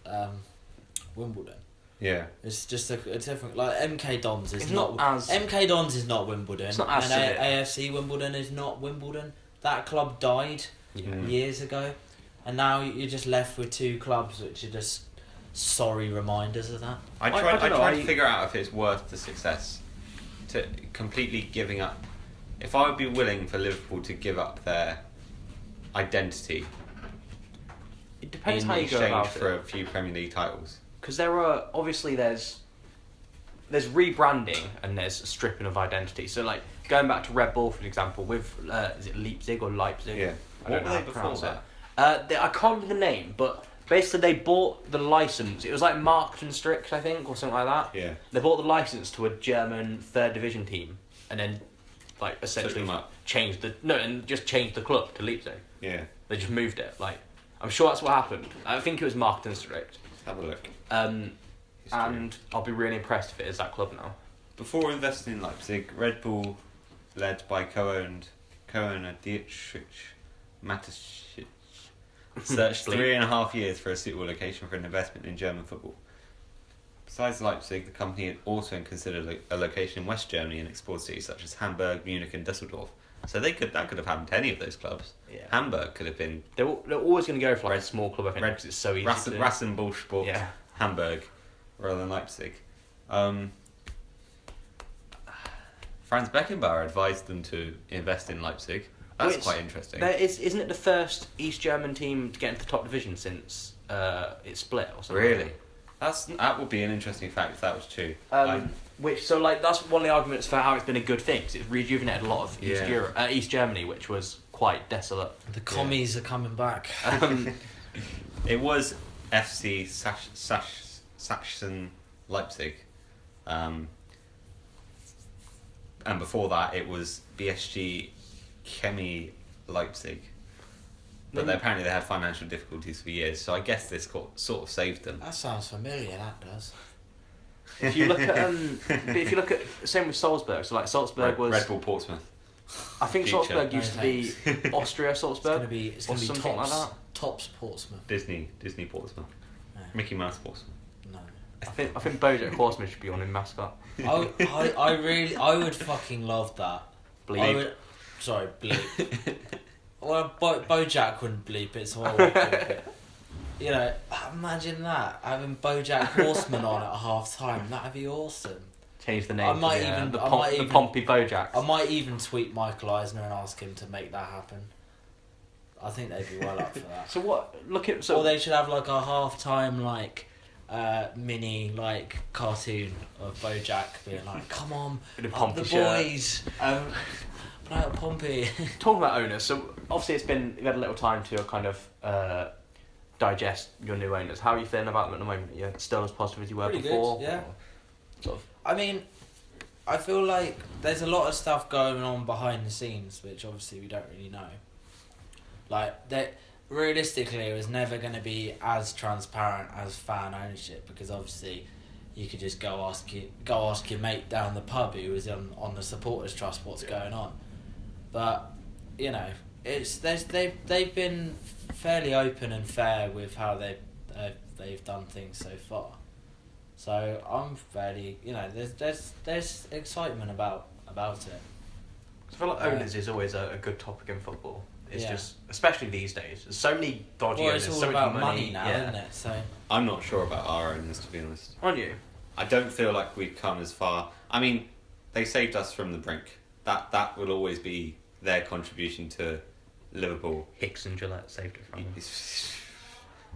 Wimbledon. Yeah, it's just a different, like MK Dons is it's not as MK Dons is not Wimbledon. It's not as and AFC Wimbledon is not Wimbledon. That club died years ago, and now you're just left with two clubs which are just sorry reminders of that. I tried to figure out if it's worth the success to completely giving up. If I would be willing for Liverpool to give up their identity, it depends in how you go exchange about for it. a few Premier League titles. Because there are obviously there's rebranding and there's a stripping of identity. So like going back to Red Bull for example, with is it Leipzig or Leipzig? Yeah. What were they before that? I can't remember the name, but basically they bought the license. It was like Marked and Strict, I think, or something like that. Yeah. They bought the license to a German third division team, and then like essentially changed the club to Leipzig. Yeah. They just moved it. Like I'm sure that's what happened. I think it was Marked and Strict. Have a look. And I'll be really impressed if it is that club now. Before investing in Leipzig, Red Bull, led by co-owner Dietrich Mateschitz, searched 3.5 years for a suitable location for an investment in German football. Besides Leipzig, the company had also considered a location in West Germany and explored cities such as Hamburg, Munich and Dusseldorf. So that could have happened to any of those clubs. Yeah. Hamburg could have been... They're always going to go for like a small club, I think, because it's so easy to do. Rasen Ballsport, Hamburg, rather than Leipzig. Franz Beckenbauer advised them to invest in Leipzig. That's quite interesting. Isn't it the first East German team to get into the top division since it split or something? Really? That would be an interesting fact if that was true. That's one of the arguments for how it's been a good thing, because it's rejuvenated a lot of East Germany, which was quite desolate. The commies are coming back. It was FC Sachsen Leipzig, and before that it was BSG Chemie Leipzig. But apparently they had financial difficulties for years, so I guess this sort of saved them. That sounds familiar. That does. If you look at same with Salzburg, so like Salzburg was Red Bull Portsmouth. I think Salzburg used to be Austria Salzburg. It's gonna be something Tops, like that. Tops Portsmouth. Disney Portsmouth. No. Mickey Mouse Portsmouth. No. I think BoJack Horseman should be on in mascot. I would fucking love that. Bleep. Sorry, bleep. Well, BoJack wouldn't bleep it, so I would bleep it. You know, imagine that, having BoJack Horseman on at half time. That'd be awesome. Change the name. I might the Pompey Bojacks. I might even tweet Michael Eisner and ask him to make that happen. I think they'd be well up for that. So what? Or they should have like a half-time mini cartoon of BoJack being like, "Come on, with a up Pompey the shirt. boys, play at Pompey." Talking about owners, so obviously you've had a little time to kind of digest your new owners. How are you feeling about them at the moment? You're still as positive as you were Pretty before? good, yeah. Or sort of. I mean, I feel like there's a lot of stuff going on behind the scenes, which obviously we don't really know. Like, that realistically, it was never going to be as transparent as fan ownership, because obviously you could just go ask your mate down the pub who was on the supporters trust what's going on. But you know, they've been fairly open and fair with how they've done things so far. So I'm fairly, you know, there's excitement about it. I feel like owners is always a good topic in football. It's Yeah. just, especially these days, there's so many dodgy Well, owners, it's all so much about money money now, yeah. isn't it? So I'm not sure about our owners, to be honest. Aren't you? I don't feel like we've come as far. I mean, they saved us from the brink. That will always be their contribution to Liverpool. Hicks and Gillette saved it from them.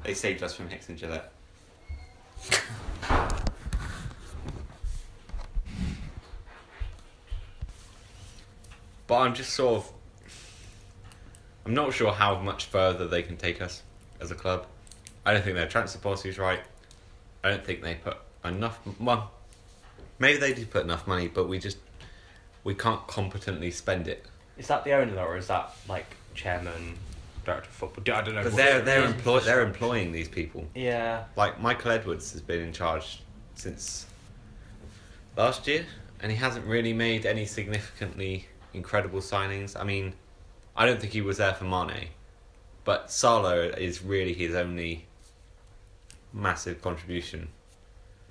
They saved us from Hicks and Gillette. But I'm just sort of... I'm not sure how much further they can take us as a club. I don't think their transfer policy is right. I don't think they put enough... Well, maybe they do put enough money, but we can't competently spend it. Is that the owner, or is that like chairman, director of football? I don't know. But they're employing these people. Yeah. Like, Michael Edwards has been in charge since last year, and he hasn't really made any significantly incredible signings. I mean, I don't think he was there for Mane, but Salah is really his only massive contribution.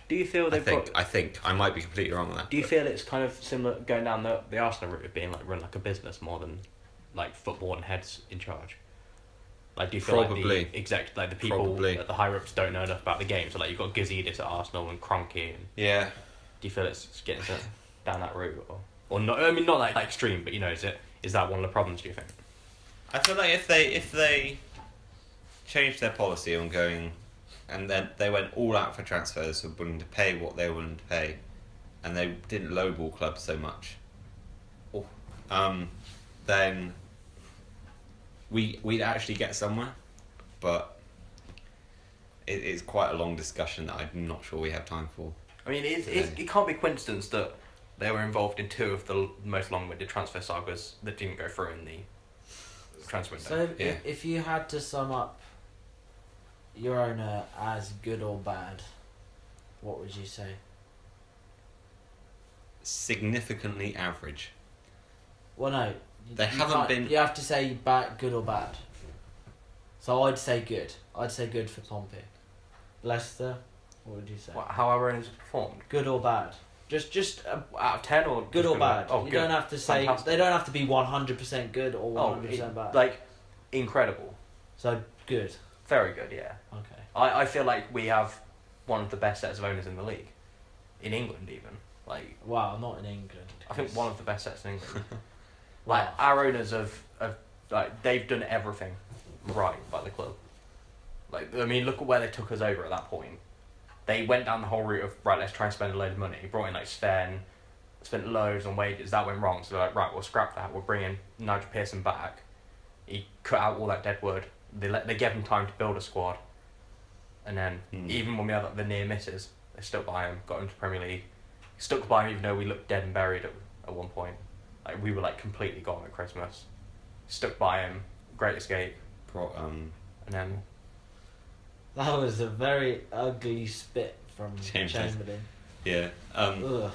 Do you feel they've got... I think I might be completely wrong on that. Do you feel it's kind of similar going down the Arsenal route of being like run like a business more than like football and heads in charge? Like, do you feel Probably. like the people Probably. at the higher ups don't know enough about the game? So like you've got Gazidis at Arsenal and Kroenke. And Yeah. do you feel it's getting down that route or not? I mean, not like extreme, but you know, is that one of the problems? Do you think? I feel like if they changed their policy on going, and then they went all out for transfers, were willing to pay what they were willing to pay, and they didn't lowball clubs so much, then we'd actually get somewhere. But it's quite a long discussion that I'm not sure we have time for. I mean, it can't be coincidence that they were involved in two of the most long-winded transfer sagas that didn't go through in the transfer window. So Yeah. if you had to sum up your owner as good or bad, what would you say? Significantly average. Well, no. They you haven't can't- been- You have to say bad, good or bad. So I'd say good. I'd say good for Pompey. Leicester, what would you say? How our owners have performed? Good or bad? Just Out of 10 or good just or bad. Oh, You good. don't have to say. Fantastic. They don't have to be 100% good or 100% bad. Like, incredible. So good. Very good, yeah. Okay. I feel like we have one of the best sets of owners in the league. In England, even. Like, Wow, not in England. I think one of the best sets in England. Wow. Like, our owners have like, they've done everything right by the club. Like, I mean, look at where they took us over at that point. They went down the whole route of, right, let's try and spend a load of money. Brought in, like, Sven, spent loads on wages. That went wrong. So they're like, right, we'll scrap that. We'll bring in Nigel Pearson back. He cut out all that dead wood. They gave him time to build a squad. And then, even when we had like, the near misses, they stuck by him, got him to Premier League. Stuck by him even though we looked dead and buried at one point. Like, we were like completely gone at Christmas. Stuck by him, great escape. And then... That was a very ugly spit from Chamberlain. Chamberlain. Yeah. Ugh.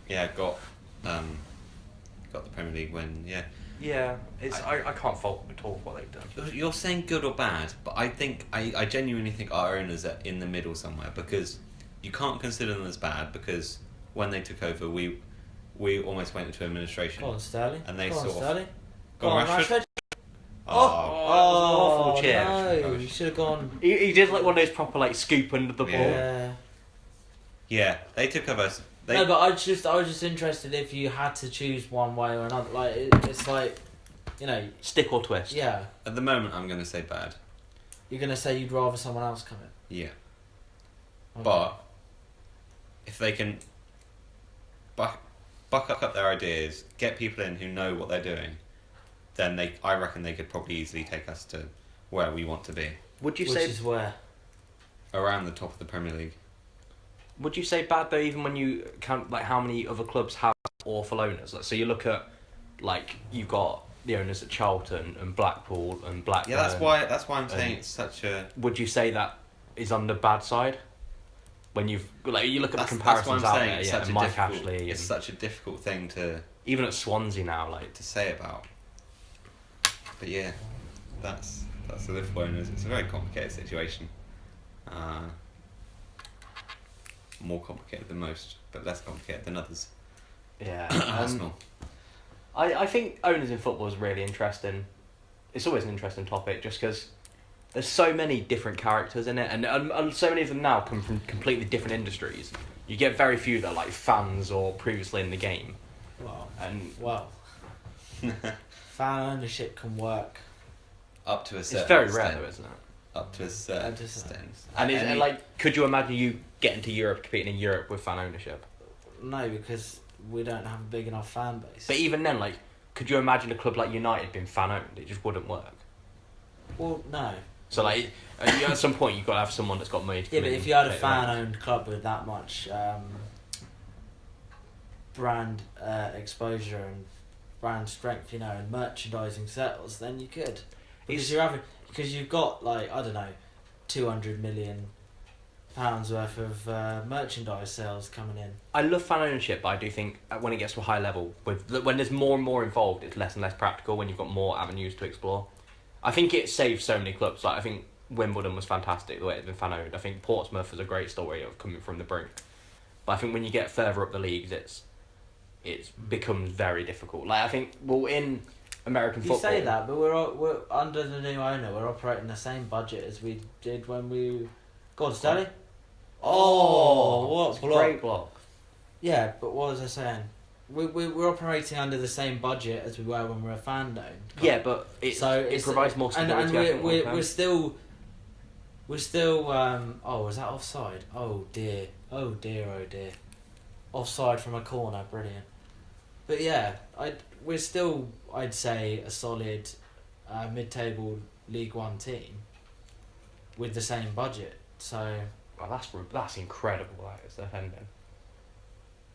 Yeah, got the Premier League win. Yeah. Yeah, I can't fault at all what they've done. You're saying good or bad, but I think I genuinely think our owners are in the middle somewhere, because you can't consider them as bad because when they took over, we almost went into administration. Go on, Sterling. And they Go on, sort of- Sterling. Go on, Rashford. Oh, it was an awful cheer. no, you should have gone. He did like one of those proper like scoop under the ball. Yeah. Yeah, they took over. No, but I was just interested if you had to choose one way or another. Like it's like, you know, Stick or twist. yeah. At the moment, I'm going to say bad. You're gonna say you'd rather someone else come in. Yeah. Okay. But if they can buck up their ideas, get people in who know what they're doing, then I reckon they could probably easily take us to where we want to be, Would you which say is where? around the top of the Premier League. Would you say bad though, even when you count like how many other clubs have awful owners? Like, so you look at, like, you've got the owners at Charlton and Blackpool and Blackburn. Yeah, that's why I'm saying it's such a. Would you say that is on the bad side? When you look at the That's comparisons what I'm out saying. there, It's yeah, such and a Mike difficult. Ashley, It's and such a difficult thing to even at Swansea now, like say about. But yeah, that's the Liverpool owners. It's a very complicated situation. More complicated than most, but less complicated than others. yeah. Arsenal. I think owners in football is really interesting. It's always an interesting topic just because there's so many different characters in it, and so many of them now come from completely different industries. You get very few that are like fans or previously in the game. Wow. And Well, fan ownership can work. Up to a certain it's very extent. rare though, isn't it? Up to a certain Up to a certain extent. And, Any- and like, could you imagine you getting to Europe, competing in Europe with fan ownership? No, because we don't have a big enough fan base. But even then, like, could you imagine a club like United being fan owned? It just wouldn't work. Well, no. So like, at some point you've got to have someone that's got money to Yeah, come but in if you had a and take the reins. fan-owned club with that much brand exposure and brand strength, you know, and merchandising sales, then you could. Because because you've got like, I don't know, £200 million worth of merchandise sales coming in. I love fan ownership, but I do think when it gets to a high level, when there's more and more involved, it's less and less practical when you've got more avenues to explore. I think it saves so many clubs. Like, I think Wimbledon was fantastic the way it's been fan owned. I think Portsmouth is a great story of coming from the brink. But I think when you get further up the leagues, it becomes very difficult. Like, I think, well, in American You football, say that, but we're under the new owner. We're operating the same budget as we did when we. Go on, Stanley. Oh, what it's a block. great block. Yeah, but what was I saying? We're operating under the same budget as we were when we were fan owned. Yeah, but it provides more stability. I think, long term. we're still. Oh, was that offside? Oh dear! Oh dear! Oh dear! Offside from a corner, brilliant. But yeah, we're still, I'd say, a solid mid-table League One team with the same budget. So Well, that's incredible. That is defending.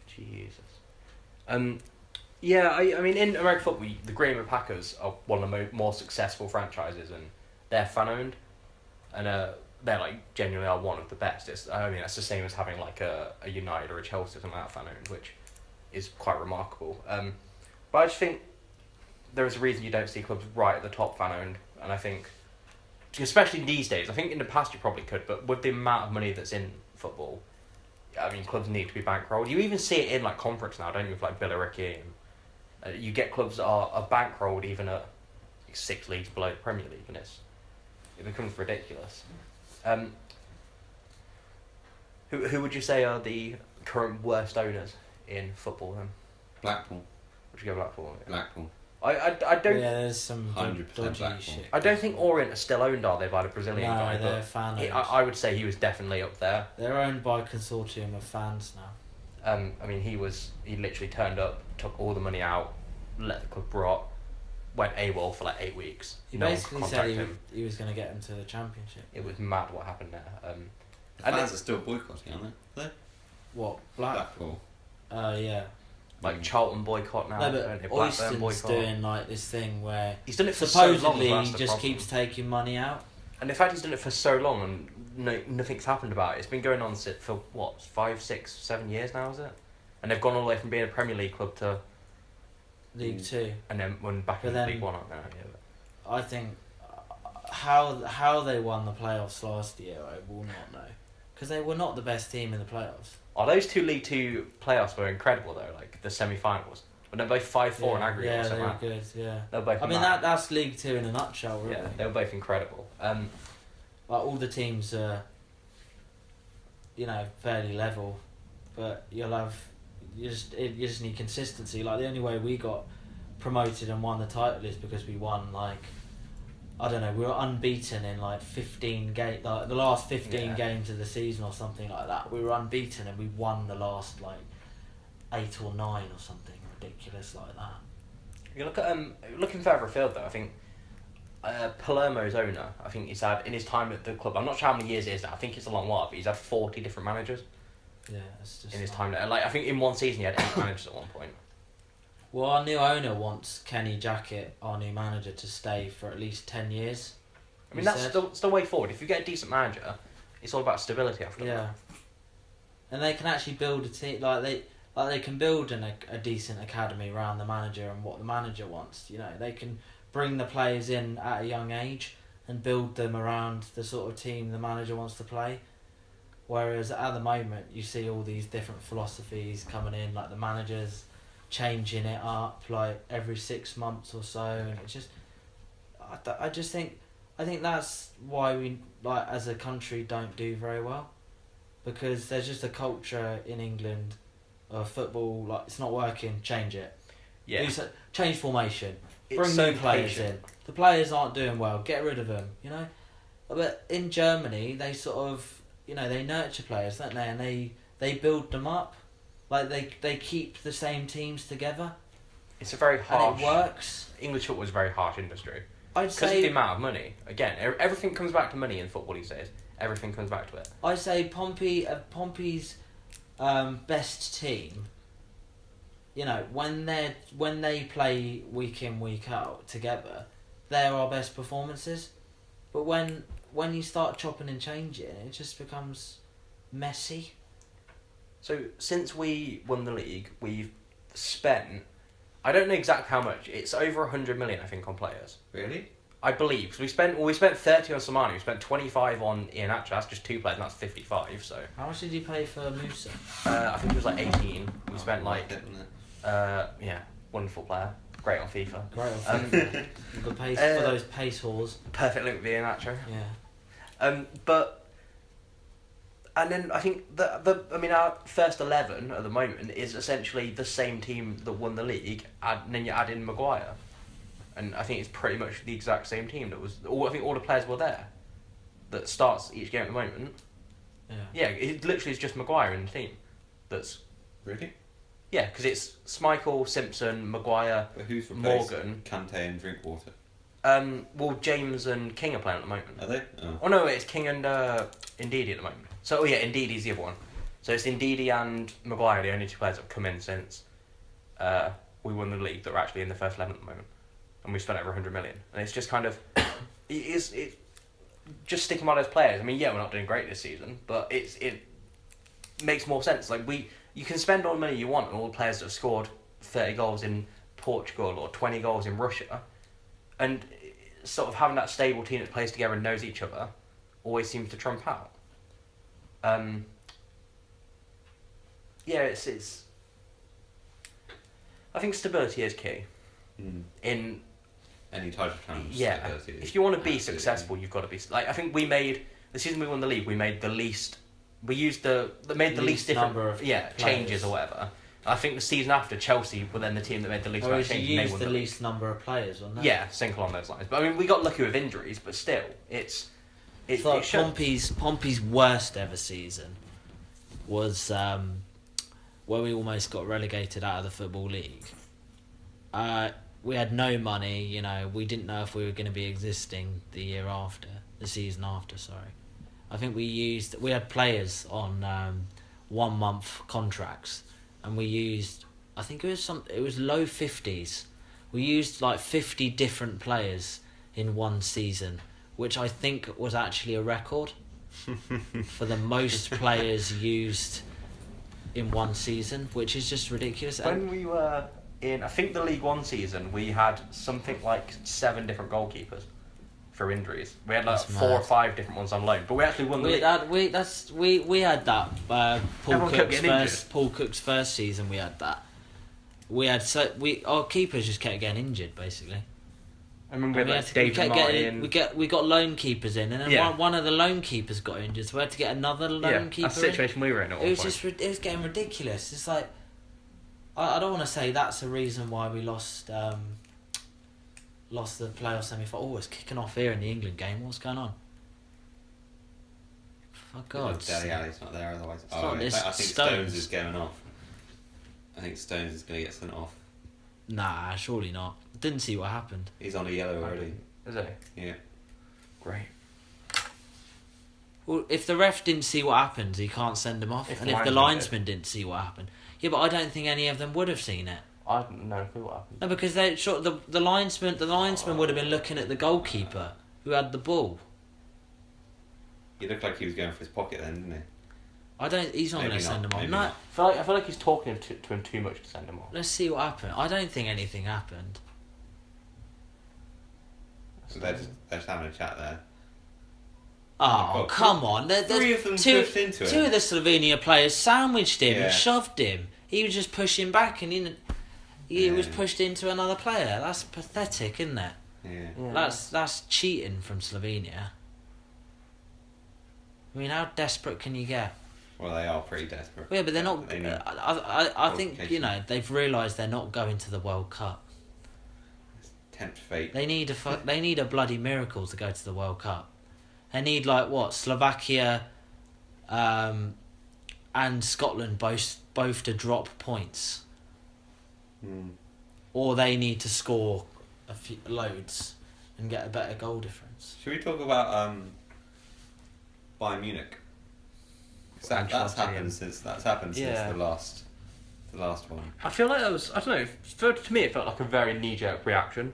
Jesus. Yeah, I mean, in American football, the Green Bay Packers are one of the more successful franchises, and they're fan owned, and they're like genuinely are one of the best. It's the same as having like a United or a Chelsea or something like that fan owned, which is quite remarkable. But I just think there is a reason you don't see clubs right at the top fan owned, and I think, especially these days, I think in the past you probably could, but with the amount of money that's in football, I mean, clubs need to be bankrolled. You even see it in like conference now, don't you? With like Billericay, and you get clubs that are bankrolled even at 6 leagues below the Premier League, and it becomes ridiculous. Who would you say are the current worst owners in football then? Blackpool. Would you go Blackpool? Yeah. Blackpool. I don't. yeah, there's some 100% dodgy Blackpool. shit. I don't think Orient are still owned, are they, by the Brazilian No, guy? they're But fan owned. I would say he was definitely up there. They're owned by a consortium of fans now. I mean, he literally turned up, took all the money out, let the club rot, went AWOL for like 8 weeks. He No one basically could said contact him. he was going to get them to the championship. It was mad what happened there. The And fans are still boycotting, aren't they? What? Blackpool. Yeah. Like Charlton boycott now. No, don't they? but Blackburn Oyston's boycott. doing like this thing where He's done it for so long. supposedly That's he the just problem. keeps taking money out. And the fact he's done it for so long and nothing's happened about it. It's been going on for what, 5, 6, 7 years now, is it? And they've gone all the way from being a Premier League club to League Two. and then when back But in then- League One, aren't they? Yeah, but I think how they won the playoffs last year, I will not know, Because they were not the best team in the playoffs. Oh, those two League Two playoffs were incredible though. Like the semi-finals, but they're both 5-4 in aggregate. Yeah, or they something. were good. Yeah. They were both. I mean mad. that's League Two in a nutshell. Really. Yeah, they were both incredible. Like all the teams are, fairly level, but you just need consistency. Like the only way we got promoted and won the title is because we won we were unbeaten in 15 games, like the last 15 games of the season or something like that. We were unbeaten and we won the last 8 or 9 or something ridiculous like that. You look at looking further afield though. I think Palermo's owner. I think he's had in his time at the club. I'm not sure how many years it is now. I think it's a long while, but he's had 40 different managers. Yeah, it's just in his time there. I think in one season he had 8 managers at one point. Well, our new owner wants Kenny Jackett, our new manager, to stay for at least 10 years. I mean, that's the way forward. If you get a decent manager, it's all about stability after that. And they can actually build a team, they can build a decent academy around the manager and what the manager wants. They can bring the players in at a young age and build them around the sort of team the manager wants to play. Whereas at the moment, you see all these different philosophies coming in, like the managers changing it up every 6 months or so, and it's just I think that's why we as a country don't do very well, because there's just a culture in England of football it's not working, change it, change formation, bring new players in, the players aren't doing well, get rid of them, but in Germany they sort of they nurture players, don't they, and they build them up. They keep the same teams together. It's a very harsh. And it works. English football is a very harsh industry. I'd Because say of the amount of money. Again, everything comes back to money in football these days. Everything comes back to it. I'd say Pompey's best team. When they play week in week out together, they're our best performances. But when you start chopping and changing, it just becomes messy. So, since we won the league, we've spent, I don't know exactly how much, it's over 100 million, I think, on players. Really? I believe. Because we spent 30 on Somani, we spent 25 on Ian Atcher, that's just 2 players, and that's 55, so. How much did you pay for Musa? I think it was 18. We spent wonderful player. Great on FIFA. Great on FIFA. Good pace for those pace whores. Perfect link with Ian Atcher. Yeah. And then I think our first 11 at the moment is essentially the same team that won the league, and then you add in Maguire, and I think it's pretty much the exact same team that was. I think all the players were there, that starts each game at the moment. Yeah, it literally is just Maguire in the team. That's really. Yeah, because it's Schmeichel, Simpson, Maguire, but who's Morgan, Kante, and Drinkwater. James and King are playing at the moment. Are they? Oh no, it's King and Ndidi at the moment. So Ndidi's the other one. So it's Ndidi and Maguire, the only 2 players that have come in since we won the league that are actually in the first 11 at the moment, and we spent over 100 million. And it's just kind of it's just sticking by those players. I mean, we're not doing great this season, but it makes more sense. You can spend all the money you want on all the players that have scored 30 goals in Portugal or 20 goals in Russia, and sort of having that stable team that plays together and knows each other always seems to trump out. It's. I think stability is key. In any type of challenge. Yeah, if you want to be successful, you've got to be. I think we made the season we won the league. We made the least. We used the least different number of changes or whatever. I think the season after, Chelsea were then the team that made the least amount of changes. You used the least number of players, wasn't it? Yeah, something along those lines. But I mean, we got lucky with injuries, but still, it's like Pompey's worst ever season was where we almost got relegated out of the Football League. We had no money, we didn't know if we were going to be existing the season after, sorry. I think we had players on 1 month contracts, and we used, I think it was low 50s. We used 50 different players in one season, which I think was actually a record for the most players used in one season, which is just ridiculous. When we were in, I think the League One season, we had something like 7 different goalkeepers through injuries. We had like That's 4 or mad. 5 different ones on loan, but we actually won the We league. had we had that Everyone kept getting injured. Paul Cook's first season. We had that. Our keepers just kept getting injured basically. I remember we We, had had like to, we David kept Martin. getting we got loan keepers in, and then Yeah. one of the loan keepers got injured, so we had to get another loan keeper. that's the situation we were in at one It was point. just it was getting ridiculous. It's like I don't want to say that's the reason why we lost the playoff semi-final. Oh, it's kicking off here in the England game. What's going on? For God's Dele sake. Alli's not there otherwise. It's not this I think Stones. Stones is going off. I think Stones is going to get sent off. Nah, surely not. Didn't see what happened. He's on a yellow already. Is it? Yeah. Great. Well, if the ref didn't see what happened, he can't send him off. If And the if the linesman linesman didn't see what happened, yeah, but I don't think any of them would have seen it. I don't know what happened. No, because the linesman would have been looking at the goalkeeper who had the ball. He looked like he was going for his pocket then, didn't he? He's not Maybe going to send him not, off. maybe No, not. I feel like he's talking to him too much to send him off. let's see what happened. I don't think anything happened. So they're just having a chat there. Oh, God, come on. three of them two pushed into Two him. of the Slovenia players sandwiched him Yeah. and shoved him. He was just pushing back and he was Yeah. pushed into another player. That's pathetic, isn't it? Yeah. That's cheating from Slovenia. I mean, how desperate can you get? Well, they are pretty desperate. Well, yeah, but they're not. They need I think qualification. they've realised they're not going to the World Cup. tempt fate. They need a bloody miracle to go to the World Cup. They need Slovakia, and Scotland both to drop points, or they need to score loads and get a better goal difference. Should we talk about Bayern Munich? 'Cause that's happened since Yeah. the last one. I feel like that was, I don't know, to me it felt like a very knee-jerk reaction.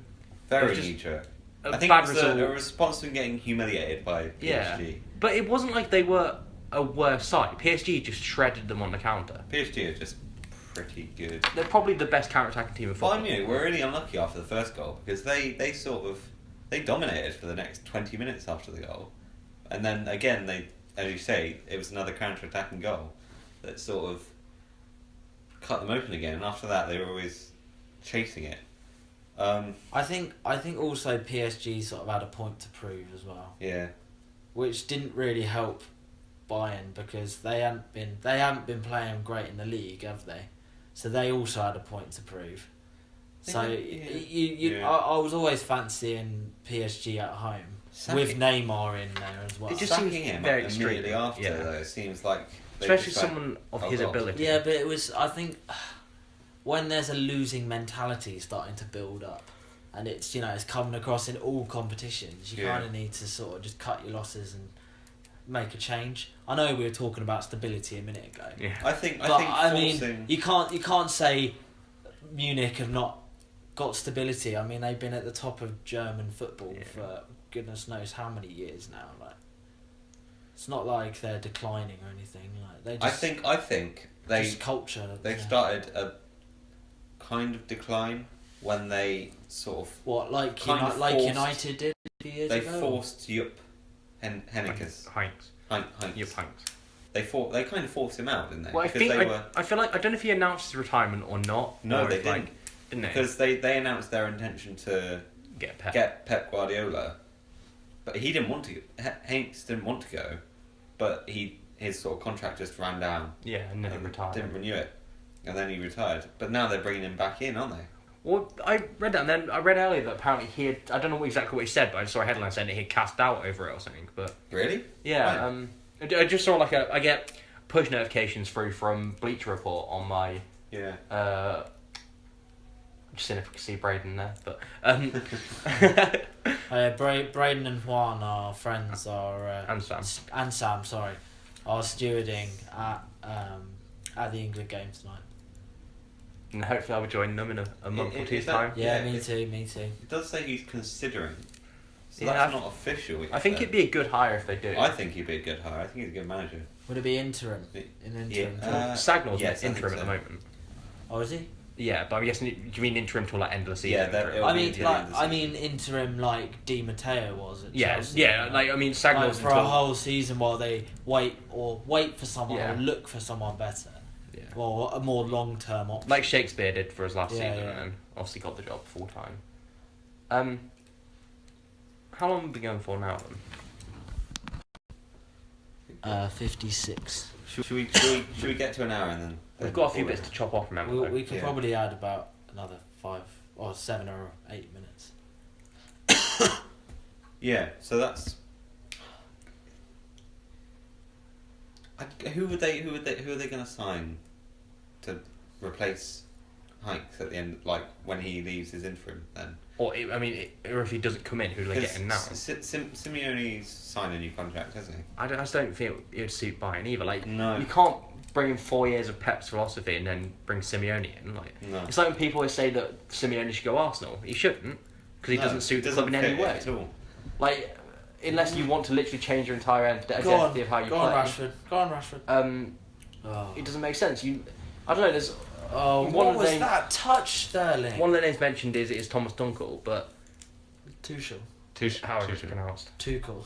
Very just knee-jerk. A I think bad it was result. a response to them getting humiliated by PSG. Yeah. But it wasn't like they were a worse side. PSG just shredded them on the counter. PSG are just pretty good. They're probably the best counter-attacking team in football. Bayern Munich were really unlucky after the first goal because they dominated for the next 20 minutes after the goal, and then again they, as you say, it was another counter-attacking goal that sort of cut them open again. And after that, they were always chasing it. I think also PSG sort of had a point to prove as well, Yeah. which didn't really help Bayern because they haven't been playing great in the league, have they? So they also had a point to prove. So I was always fancying PSG at home with Neymar in there as well. It just Sacking seems him very immediately extreme. after Yeah. though seems like they Especially just like, someone of oh his God. ability. Yeah, but it was, I think, when there's a losing mentality starting to build up, and it's it's coming across in all competitions, you Yeah. kind of need to sort of just cut your losses and make a change. I know we were talking about stability a minute ago, Yeah. I think but forcing... you can't say Munich have not got stability. I mean, they've been at the top of German football for goodness knows how many years now. Like, it's not like they're declining or anything. Like they just, I think they just culture. they've started a kind of decline when they sort of What, like kind of like forced- United did a few years they ago? forced Jupp Heynckes. Heinz. Heinz. Your pints. They kind of forced him out, didn't they? Well, I Because think they were I feel like I don't know if he announced his retirement or not. No, or they if, like, didn't. Didn't they? Because they announced their intention to Get Pep. get Pep Guardiola, but he didn't want to. Heynckes didn't want to go, but his sort of contract just ran down. Yeah, and then he retired. Didn't renew it, and then he retired. But now they're bringing him back in, aren't they? Well, I read that, and then I read earlier that apparently he had, I don't know exactly what he said, but I just saw a headline saying that he cast out over it or something. But Really? yeah, Right. I just saw like I get push notifications through from Bleacher Report on my Yeah. just seeing if I can see Braden there, but Braden and Juan are friends, and Sam. and Sam, sorry, are stewarding at the England game tonight. And hopefully I'll be joining them in a month or two's that- time. Yeah, Yeah, me too. It does say he's considering, so Yeah, that's not official. I think it'd be a good hire if they do. I think he'd be a good hire. I think he's a good manager. Would it be interim? Yeah. An interim? Yeah. job? Sagnol's yes, I interim think at so. the moment. Oh, is he? Yeah, but I'm guessing you mean interim till like end of the season. Yeah, that- interim. it'll I be mean, until the end like, of the I season. mean, interim like Di Matteo was at yeah, Chelsea. yeah. you know? Like I mean, Like, Sagnol's for until a whole season while they wait for someone Yeah. or look for someone better, yeah. or a more long-term option. Like Shakespeare did for his last Yeah, season, yeah. and obviously got the job full time. How long have we been going for now? Then? 56. Should we get to an hour and then? We've got a few bits to chop off. Remember, though. We could Yeah. probably add about another 5 or 7 or 8 minutes. Yeah, so that's. Who are they going to sign to replace Hikes at the end? Like when he leaves his interim, then. Or or if he doesn't come in, who do they get in now? Simeone's signed a new contract, hasn't he? I just don't think it would suit Bayern either. Like, No. you can't bring in 4 years of Pep's philosophy and then bring Simeone in. Like, No. it's like when people always say that Simeone should go Arsenal. He shouldn't, because he doesn't suit the club in any fit way. at all. Like, unless you want to literally change your entire identity of how you go play. on, Rashford. Go on, Rashford. Oh. It doesn't make sense. I don't know. There's Oh, one what of the was names- that? Touch Sterling. one of the names mentioned is Thomas Dunkel, but Tuchel. how is it pronounced? Tuchel.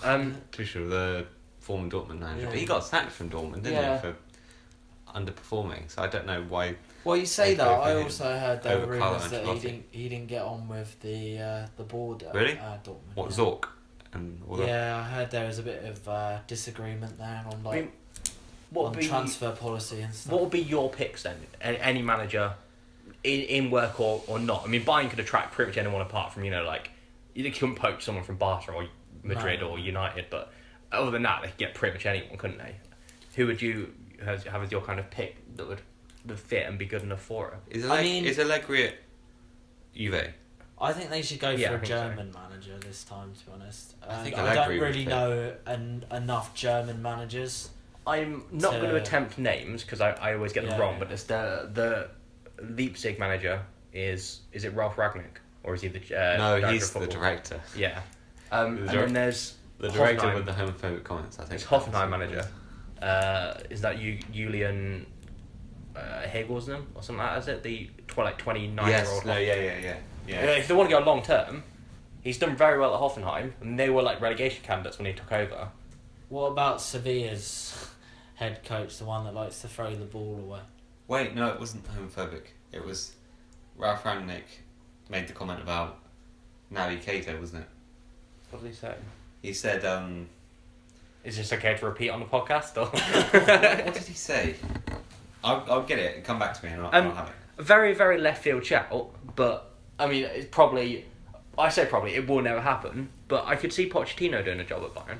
Tuchel, the former Dortmund manager, Yeah. but he got sacked from Dortmund, didn't Yeah. he, for underperforming? So I don't know why. Well, you say They that. go for I him also heard there were over Carlo rumours that Ancelotti. he didn't get on with the board at Really? Dortmund. What yeah. Zorc and all that. Yeah, I heard there was a bit of disagreement there on I like mean, what on would be transfer policy and stuff. what would be your picks then? Any manager, in work or not? I mean, Bayern could attract pretty much anyone apart from like you couldn't poach someone from Barca or Madrid No. or United, but other than that, they could get pretty much anyone, couldn't they? Who would you have as your kind of pick that would fit and be good enough for it? Is I mean- Allegri at Juve? I think they should go Yeah, I for a think so. German manager this time. To be honest, I think I don't Allegri would really fit. know enough German managers. I'm not To- going to attempt names because I always get them Yeah, wrong, yeah. but it's the Leipzig manager is it Ralph Ragnick or is he the No, director he's of the football? director. Yeah, The and then there's The director Hoffenheim. with the homophobic comments, I think. It's Hoffenheim manager. Is that Julian Hegelsmann or something like that? Is it the 29-year-old? Yes. No. Yeah. If they want to go long term, he's done very well at Hoffenheim, and they were like relegation candidates when he took over. What about Sevilla's head coach, the one that likes to throw the ball away? Wait, no, it wasn't homophobic. It was Ralph Rangnick made the comment about Naby Keita, wasn't it? What did he say? He said, Is this okay to repeat on the podcast? Or? what did he say? I'll get it. Come back to me and I'll have it. A very, very left field shout, but I mean, it's probably. I say probably it will never happen, but I could see Pochettino doing a job at Bayern,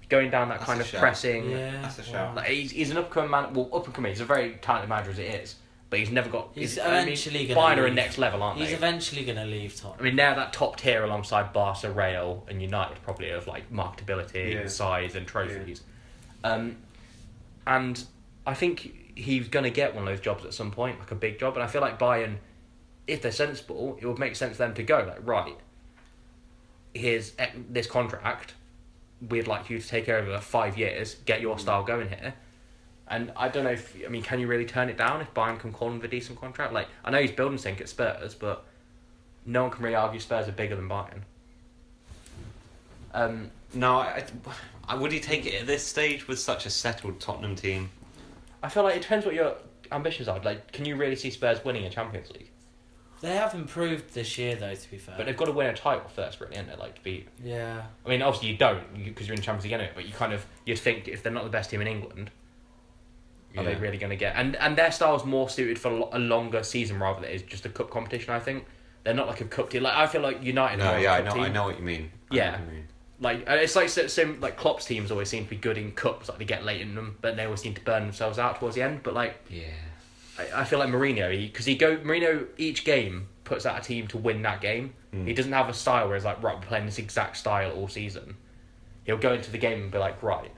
going down that That's kind a of shout. pressing. Yeah, That's a shout. Like he's an upcoming man. Well, up and coming. He's a very talented manager as it is, but he's never got. He's I mean, eventually gonna Bayern are leave. next level, aren't He's they? eventually going to leave I Tottenham. mean, they're that top tier alongside Barca, Real, and United, probably of like marketability, Yeah. and size, and trophies. And I think he's going to get one of those jobs at some point, like a big job. And I feel like Bayern, if they're sensible, it would make sense for them to go like, right, here's this contract. We'd like you to take over 5 years, get your style going here. And I don't know can you really turn it down if Bayern can call him with a decent contract? Like, I know he's building sync at Spurs, but no one can really argue Spurs are bigger than Bayern. No, would he take it at this stage with such a settled Tottenham team? I feel like it depends what your ambitions are. Like, can you really see Spurs winning a Champions League? They have improved this year, though, to be fair. But they've got to win a title first, really, haven't they? Like, to be... Yeah. I mean, obviously you don't, because you're in Champions League anyway, but you'd think if they're not the best team in England, are they Yeah. really going to get... And their style's more suited for a longer season rather than it is just a cup competition, I think. They're not like a cup team. Like, I feel like United No, are yeah, a cup team. I know what you mean. Yeah. Like, it's like same like Klopp's teams always seem to be good in cups, like they get late in them, but they always seem to burn themselves out towards the end. But like, Yeah. I feel like Mourinho, Mourinho each game puts out a team to win that game. Mm. He doesn't have a style where it's like, right, we're playing this exact style all season. He'll go into the game and be like, right,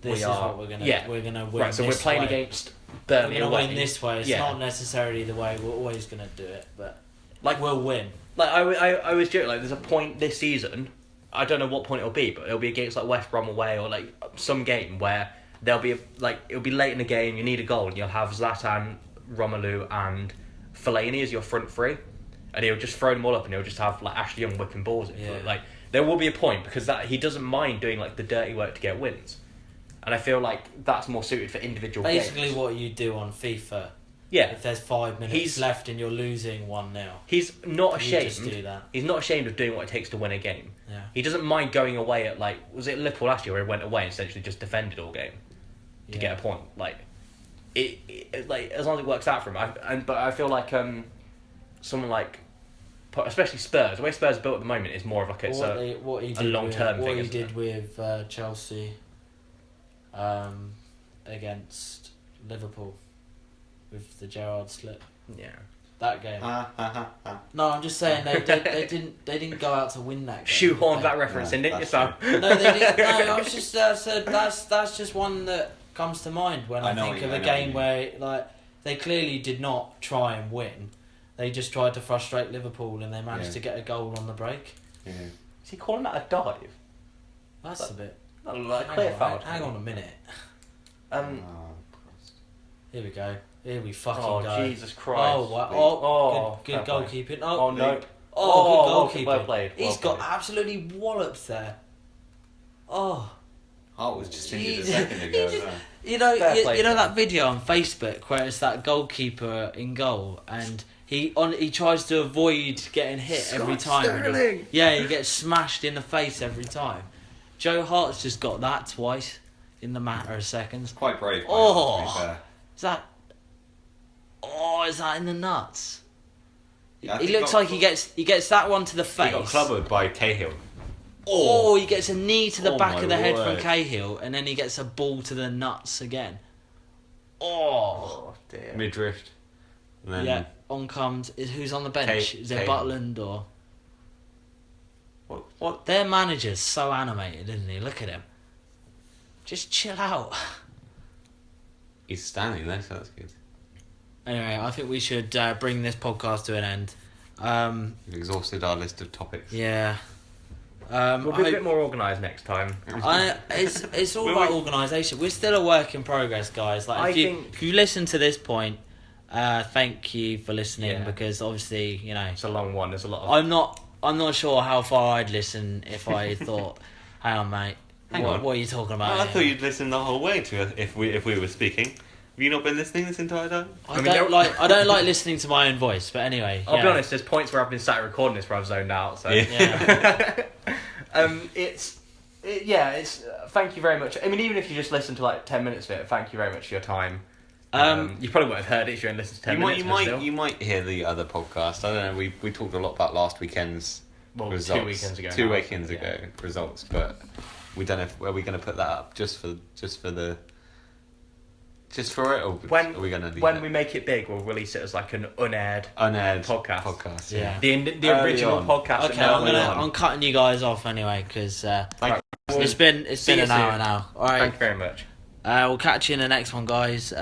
This is what we're gonna. yeah. We're gonna win. right, so we're this playing way. against We're Burnley gonna away. win this way. It's Yeah. not necessarily the way we're always gonna do it, but Like, we'll win. Like I was joking, like there's a point this season, I don't know what point it'll be, but it'll be against like West Brom away or like some game where there'll be it'll be late in the game, you need a goal, and you'll have Zlatan, Romelu, and Fellaini as your front three, and he'll just throw them all up, and he'll just have like Ashley Young whipping balls. Yeah. Like there will be a point because that he doesn't mind doing like the dirty work to get wins, and I feel like that's more suited for individual Basically, games. what you do on FIFA. Yeah, If there's 5 minutes He's- left and you're losing 1-0, he's not you just ashamed. do that. He's not ashamed of doing what it takes to win a game. Yeah. He doesn't mind going away at like was it Liverpool last year where he went away and essentially just defended all game to get a point. Like it like as long as it works out for him. But I feel like someone like especially Spurs, the way Spurs are built at the moment is more of like it's what he did long-term with, thing, what he isn't did it? with Chelsea against Liverpool with the Gerrard slip. yeah. That game. No, I'm just saying they didn't go out to win that game. Shoehorned They- that reference in, didn't you, that's Sam? No, they didn't. No, I was just said that's just one that comes to mind when I know think what of you- a I know what game you where like they clearly did not try and win. They just tried to frustrate Liverpool and they managed Yeah. to get a goal on the break. Yeah. Is he calling that a dive? That's a bit. That looked like a Hang clear on, foul. hang on a minute. Oh, Christ. Here we go. Here we fucking Oh go. Jesus Christ! Oh, wow. Oh, good fair play. goalkeeping. Oh Oh, no! oh, good goalkeeping. Well played. He's well got played. absolutely walloped there. Oh. Hart was just injured a Jesus. second He ago. just- as well. You know, Fair you, play you know to that him. video on Facebook where it's that goalkeeper in goal and he tries to avoid getting hit every time. Sterling! Yeah, he gets smashed in the face every time. Joe Hart's just got that twice in the matter of seconds. Quite brave. by Oh. Hart, to be fair. Is that? Oh, is that in the nuts? Yeah, I He think looks got- like he gets that one to the face. He got clobbered by Cahill. Oh, he gets a knee to the Oh back my of the head word. from Cahill, and then he gets a ball to the nuts again. Oh, Oh dear. Midriff. And then yeah. On comes who's on the bench? Is it Cahill. Butland or what? their manager's so animated, isn't he? Look at him. Just chill out. He's standing there, so that's good. Anyway, I think we should bring this podcast to an end. We've exhausted our list of topics. Yeah. We'll be a I- bit more organised next time. it's all Will about we- organisation. We're still a work in progress, guys. Like I if you think- if you listen to this point, thank you for listening Yeah. because obviously you know It's a long one. There's a lot of. I'm not sure how far I'd listen if I thought, hang on, mate, Hang on. what are you talking about? Oh, I here?" thought you'd listen the whole way to it if we were speaking. Have you not been listening this entire time? I mean, don't like listening to my own voice, but anyway. I'll be yeah. honest. There's points where I've been sat recording this where I've zoned out. So Yeah. it's thank you very much. I mean, even if you just listen to like 10 minutes of it, thank you very much for your time. You probably wouldn't have heard it if you hadn't listened to 10 minutes. but still. You might hear the other podcast. I don't know. We talked a lot about last weekend's Well, results. 2 weekends ago. Two now, weekends yeah. ago results, but we don't know if are we going to put that up just for it, or When are we going to when we make it big, we'll release it as like an unaired. unaired podcast. Yeah. The Early original on. podcast. Okay, that no I'm one gonna on. I'm cutting you guys off anyway because Thank you. it's been See an you hour soon. now. All Thank right, you very much. we'll catch you in the next one, guys.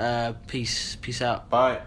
Peace out. Bye.